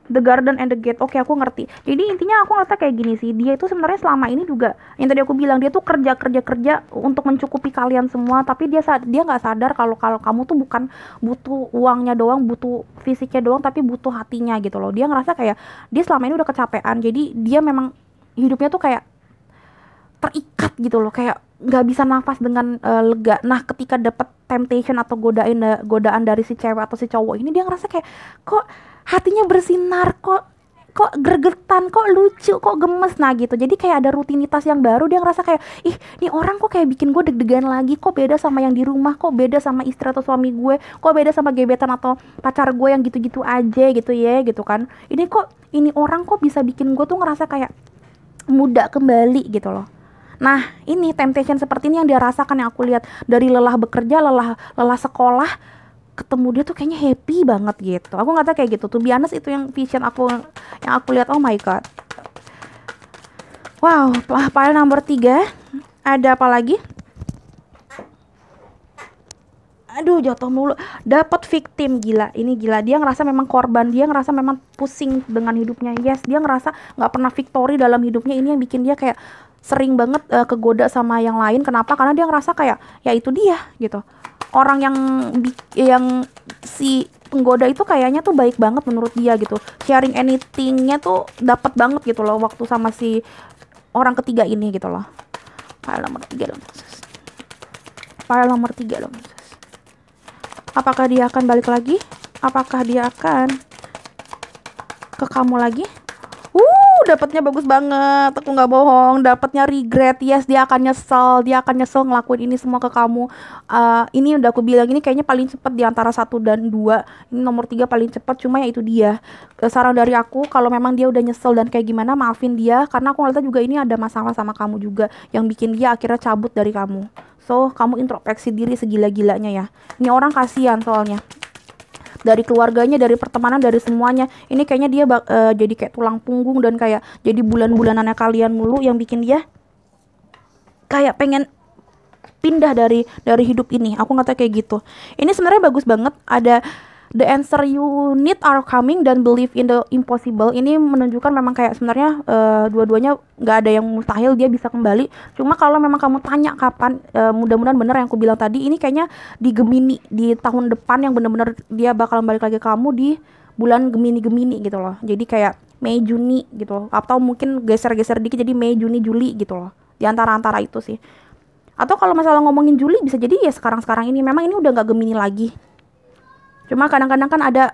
The Garden and the Gate. Oke, aku ngerti. Jadi intinya aku ngerasa kayak gini sih. Dia itu sebenarnya selama ini juga yang tadi aku bilang, dia tuh kerja kerja kerja untuk mencukupi kalian semua, tapi dia nggak sadar kalau kalau kamu tuh bukan butuh uangnya doang, butuh fisiknya doang, tapi butuh hatinya gitu loh. Dia ngerasa kayak dia selama ini udah kecapean. Jadi dia memang hidupnya tuh kayak terikat gitu loh, kayak nggak bisa nafas dengan lega. Nah, ketika dapat temptation atau godaan dari si cewek atau si cowok ini, dia ngerasa kayak kok hatinya bersinar, kok kok gregetan, kok lucu, kok gemes. Nah gitu, jadi kayak ada rutinitas yang baru. Dia ngerasa kayak, ih, nih orang kok kayak bikin gue deg-degan lagi, kok beda sama yang di rumah, kok beda sama istri atau suami gue, kok beda sama gebetan atau pacar gue yang gitu-gitu aja gitu ya, gitu kan. Ini orang kok bisa bikin gue tuh ngerasa kayak muda kembali gitu loh. Nah, ini temptation seperti ini yang dia rasakan, yang aku lihat dari lelah bekerja, lelah sekolah, ketemu dia tuh kayaknya happy banget gitu. Aku nggak tahu kayak gitu. Tuh biasa itu yang vision aku, yang aku lihat. Oh my god. Wow, file nomor 3. Ada apa lagi? Aduh, jatuh mulu. Dapat victim, gila. Ini gila. Dia ngerasa memang korban. Dia ngerasa memang pusing dengan hidupnya. Yes, dia ngerasa nggak pernah victory dalam hidupnya. Ini yang bikin dia kayak sering banget kegoda sama yang lain. Kenapa? Karena dia ngerasa kayak ya itu dia gitu. Orang yang si penggoda itu kayaknya tuh baik banget menurut dia gitu. Sharing anything-nya tuh dapat banget gitu loh waktu sama si orang ketiga ini gitu loh. File nomor 3 dong. File nomor 3 dong. Apakah dia akan balik lagi? Apakah dia akan ke kamu lagi? Dapatnya bagus banget. Aku nggak bohong. Dapatnya regret. Yes, dia akan nyesel. Dia akan nyesel ngelakuin ini semua ke kamu. Ini udah aku bilang, ini kayaknya paling cepat di antara 1 dan 2. Ini nomor 3 paling cepat. Cuma ya itu dia. Saran dari aku, kalau memang dia udah nyesel dan kayak gimana, maafin dia. Karena aku ngeliatnya juga ini ada masalah sama kamu juga, yang bikin dia akhirnya cabut dari kamu. So, kamu introspeksi diri segila-gilanya ya. Ini orang kasihan soalnya. Dari keluarganya, dari pertemanan, dari semuanya. Ini kayaknya dia jadi kayak tulang punggung dan kayak jadi bulan-bulanannya kalian mulu, yang bikin dia kayak pengen pindah dari hidup ini. Aku nggak tahu kayak gitu. Ini sebenarnya bagus banget. Ada the answer you need are coming dan believe in the impossible. Ini menunjukkan memang kayak sebenarnya dua-duanya nggak ada yang mustahil, dia bisa kembali. Cuma kalau memang kamu tanya kapan, mudah-mudahan bener yang aku bilang tadi. Ini kayaknya di Gemini, di tahun depan, yang bener-bener dia bakalan balik lagi ke kamu di bulan Gemini gitu loh. Jadi kayak Mei Juni gitu loh. Atau mungkin geser-geser dikit jadi Mei Juni Juli gitu loh. Di antara itu sih. Atau kalau masalah ngomongin Juli, bisa jadi ya sekarang ini memang ini udah nggak Gemini lagi. Cuma kadang-kadang kan ada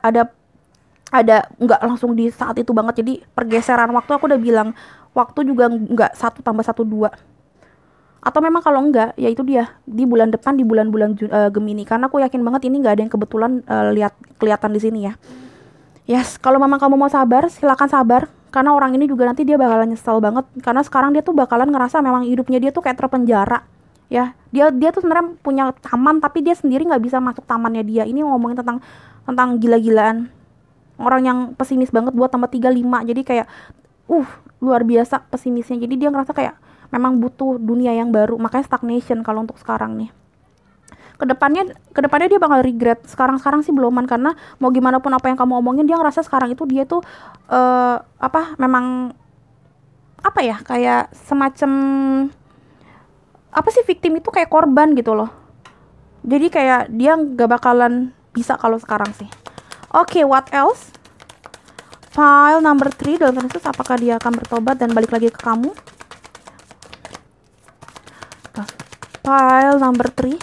nggak langsung di saat itu banget. Jadi pergeseran waktu, aku udah bilang waktu juga nggak 1 tambah 1 2. Atau memang kalau enggak, ya itu dia di bulan depan, di bulan-bulan Gemini. Karena aku yakin banget ini nggak ada yang kebetulan kelihatan di sini ya. Yes, kalau memang kamu mau sabar, silakan sabar. Karena orang ini juga nanti dia bakalan nyesel banget. Karena sekarang dia tuh bakalan ngerasa memang hidupnya dia tuh kayak terpenjara. Ya, dia tuh sebenarnya punya taman, tapi dia sendiri nggak bisa masuk tamannya dia. Ini ngomongin tentang gila-gilaan. Orang yang pesimis banget buat tambah 3 5. Jadi kayak luar biasa pesimisnya. Jadi dia ngerasa kayak memang butuh dunia yang baru. Makanya stagnation kalau untuk sekarang nih. Kedepannya dia bakal regret. Sekarang sih beluman, karena mau gimana pun apa yang kamu omongin, dia ngerasa sekarang itu dia tuh memang apa ya, kayak semacam apa sih, victim itu kayak korban gitu loh. Jadi kayak dia gak bakalan bisa kalau sekarang sih. Oke, what else? File number 3 dalam kasus apakah dia akan bertobat dan balik lagi ke kamu? File number 3.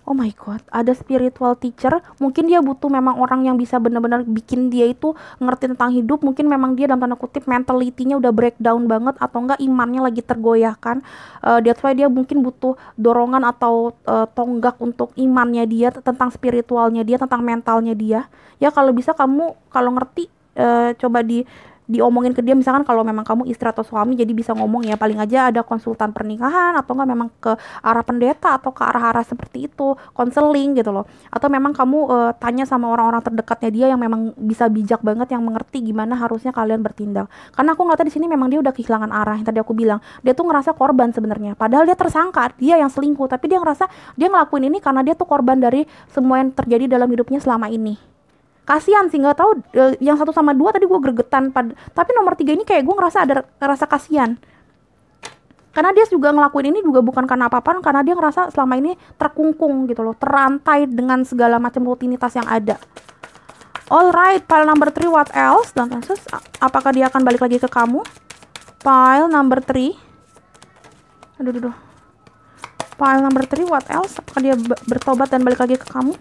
Oh my god, ada spiritual teacher. Mungkin dia butuh memang orang yang bisa benar-benar bikin dia itu ngerti tentang hidup. Mungkin memang dia dalam tanda kutip mentality-nya udah breakdown banget, atau enggak imannya lagi tergoyahkan. That's why dia mungkin butuh dorongan atau tonggak untuk imannya dia, tentang spiritualnya dia, tentang mentalnya dia. Ya kalau bisa kamu kalau ngerti, coba diomongin ke dia. Misalkan kalau memang kamu istri atau suami, jadi bisa ngomong ya, paling aja ada konsultan pernikahan, atau enggak memang ke arah pendeta atau ke arah-arah seperti itu, konseling gitu loh. Atau memang kamu tanya sama orang-orang terdekatnya dia yang memang bisa bijak banget, yang mengerti gimana harusnya kalian bertindak. Karena aku ngeliatnya di sini memang dia udah kehilangan arah. Yang tadi aku bilang, dia tuh ngerasa korban sebenarnya, padahal dia tersangka dia yang selingkuh, tapi dia ngerasa dia ngelakuin ini karena dia tuh korban dari semua yang terjadi dalam hidupnya selama ini. kasihan sih, nggak tahu yang 1 sama 2 tadi gue gregetan tapi nomor 3 ini kayak gue ngerasa ada rasa kasihan. Karena dia juga ngelakuin ini juga bukan karena apa-apa, karena dia ngerasa selama ini terkungkung gitu loh, terantai dengan segala macam rutinitas yang ada. Alright, pile number 3, what else? Dan kasus, apakah dia akan balik lagi ke kamu? Pile number 3. Aduh. Pile number 3, what else? Apakah dia bertobat dan balik lagi ke kamu?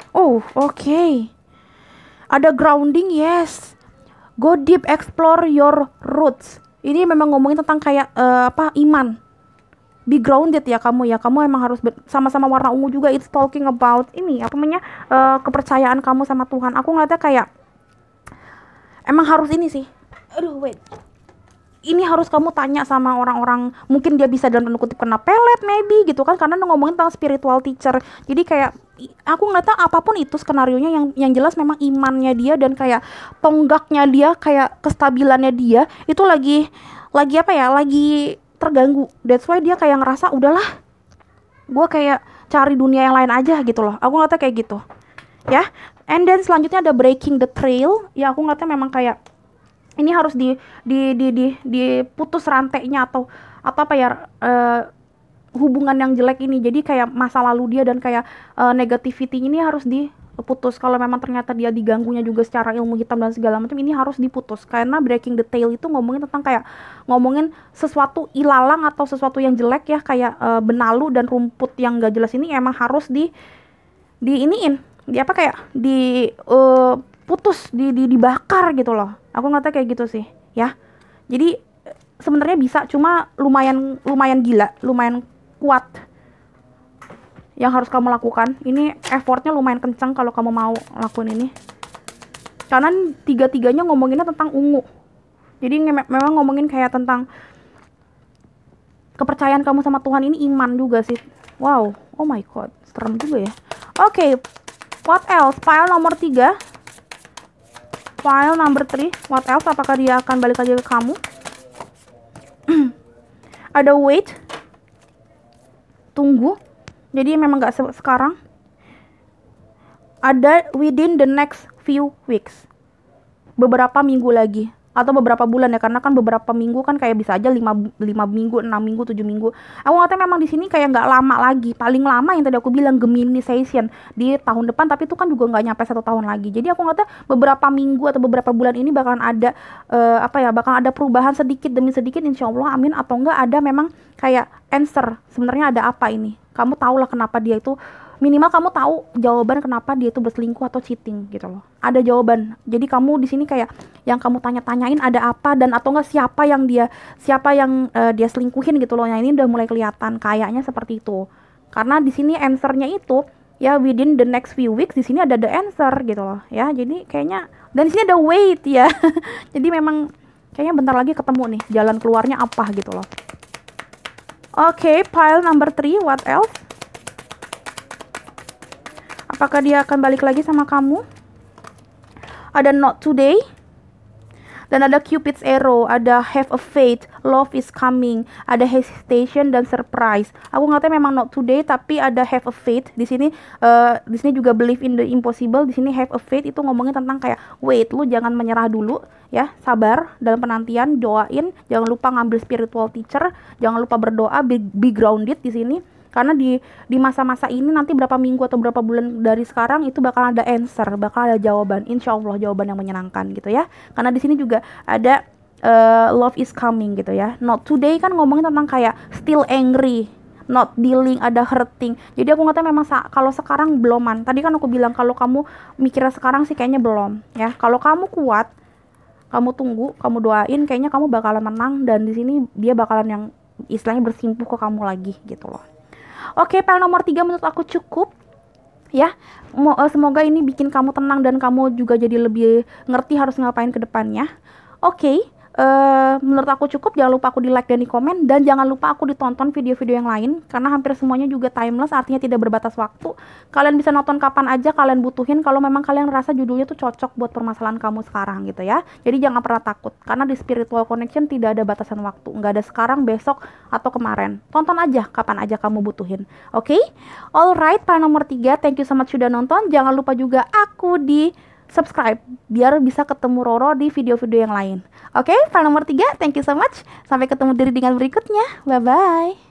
Oh, oke. Ada grounding, yes. Go deep, explore your roots. Ini memang ngomongin tentang kayak iman. Be grounded ya kamu ya. Kamu emang harus sama-sama warna ungu juga. It's talking about ini apa namanya kepercayaan kamu sama Tuhan. Aku ngeliatnya kayak emang harus ini sih. Aduh, wait. Ini harus kamu tanya sama orang-orang, mungkin dia bisa dalam tanda kutip kena pelet maybe gitu kan, karena ngomongin tentang spiritual teacher. Jadi kayak aku ngeliatnya apapun itu skenarionya yang jelas memang imannya dia dan kayak tonggaknya dia, kayak kestabilannya dia itu lagi apa ya, lagi terganggu. That's why dia kayak ngerasa udahlah, gue kayak cari dunia yang lain aja gitu loh. Aku ngeliatnya kayak gitu ya. And then selanjutnya ada breaking the trail. Ya aku ngeliatnya memang kayak ini harus diputus rantainya atau apa ya, hubungan yang jelek ini. Jadi kayak masa lalu dia dan kayak negativity ini harus diputus. Kalau memang ternyata dia diganggunya juga secara ilmu hitam dan segala macam, ini harus diputus. Karena breaking the tail itu ngomongin tentang kayak ngomongin sesuatu ilalang atau sesuatu yang jelek ya, kayak benalu dan rumput yang gak jelas ini emang harus putus, dibakar gitu loh. Aku ngeliatnya kayak gitu sih ya. Jadi sebenarnya bisa, cuma lumayan gila, lumayan kuat yang harus kamu lakukan. Ini effortnya lumayan kencang kalau kamu mau lakuin ini, karena tiga-tiganya ngomonginnya tentang ungu. Jadi memang ngomongin kayak tentang kepercayaan kamu sama Tuhan. Ini iman juga sih. Wow, oh my god, serem juga ya. Oke, what else? Pile nomor 3, file number 3, what else? Apakah dia akan balik lagi ke kamu? Ada wait, tunggu. Jadi memang gak sekarang. Ada within the next few weeks, beberapa minggu lagi atau beberapa bulan ya, karena kan beberapa minggu kan kayak bisa aja 5 minggu, 6 minggu, 7 minggu. Aku ngatanya memang di sini kayak nggak lama lagi. Paling lama yang tadi aku bilang Gemini season di tahun depan, tapi itu kan juga nggak nyampe 1 tahun lagi. Jadi aku ngatanya beberapa minggu atau beberapa bulan ini bakalan ada bakalan ada perubahan sedikit demi sedikit, insya Allah, amin. Atau enggak ada memang kayak answer, sebenarnya ada apa ini. Kamu tahulah kenapa dia itu, minimal kamu tahu jawaban kenapa dia itu berselingkuh atau cheating gitu loh. Ada jawaban. Jadi kamu di sini kayak yang kamu tanya-tanyain ada apa, dan atau enggak siapa yang dia selingkuhin gitu loh. Yang ini udah mulai kelihatan kayaknya seperti itu. Karena di sini answernya itu ya within the next few weeks, di sini ada the answer gitu loh ya. Jadi kayaknya, dan di sini ada wait ya. Jadi memang kayaknya bentar lagi ketemu nih jalan keluarnya apa gitu loh. Oke, pile number 3, what else? Apakah dia akan balik lagi sama kamu? Ada not today. Dan ada Cupid's arrow, ada have a faith, love is coming, ada hesitation dan surprise. Aku ngatanya memang not today, tapi ada have a faith. Di sini juga believe in the impossible. Di sini have a faith itu ngomongin tentang kayak wait, lu jangan menyerah dulu ya, sabar dalam penantian, doain, jangan lupa ngambil spiritual teacher, jangan lupa berdoa, be grounded di sini. Karena di masa-masa ini nanti berapa minggu atau berapa bulan dari sekarang itu bakal ada answer, bakal ada jawaban, insya Allah jawaban yang menyenangkan gitu ya. Karena di sini juga ada love is coming gitu ya. Not today kan ngomongin tentang kayak still angry, not dealing, ada hurting. Jadi aku ngerti memang kalau sekarang beloman. Tadi kan aku bilang kalau kamu mikirnya sekarang sih kayaknya belum ya. Kalau kamu kuat, kamu tunggu, kamu doain, kayaknya kamu bakalan menang, dan di sini dia bakalan yang istilahnya bersimpuh ke kamu lagi gitu loh. Oke, pile nomor 3 menurut aku cukup ya. Semoga ini bikin kamu tenang dan kamu juga jadi lebih ngerti harus ngapain ke depannya. Oke, menurut aku cukup. Jangan lupa aku di like dan di komen, dan jangan lupa aku ditonton video-video yang lain karena hampir semuanya juga timeless, artinya tidak berbatas waktu. Kalian bisa nonton kapan aja kalian butuhin kalau memang kalian rasa judulnya tuh cocok buat permasalahan kamu sekarang gitu ya. Jadi jangan pernah takut karena di Spiritual Connection tidak ada batasan waktu, nggak ada sekarang, besok, atau kemarin. Tonton aja kapan aja kamu butuhin. Oke? Alright, para nomor 3, thank you so much sudah nonton. Jangan lupa juga aku di subscribe biar bisa ketemu Roro di video-video yang lain. Oke, file nomor 3, thank you so much. Sampai ketemu di readingan berikutnya. Bye-bye.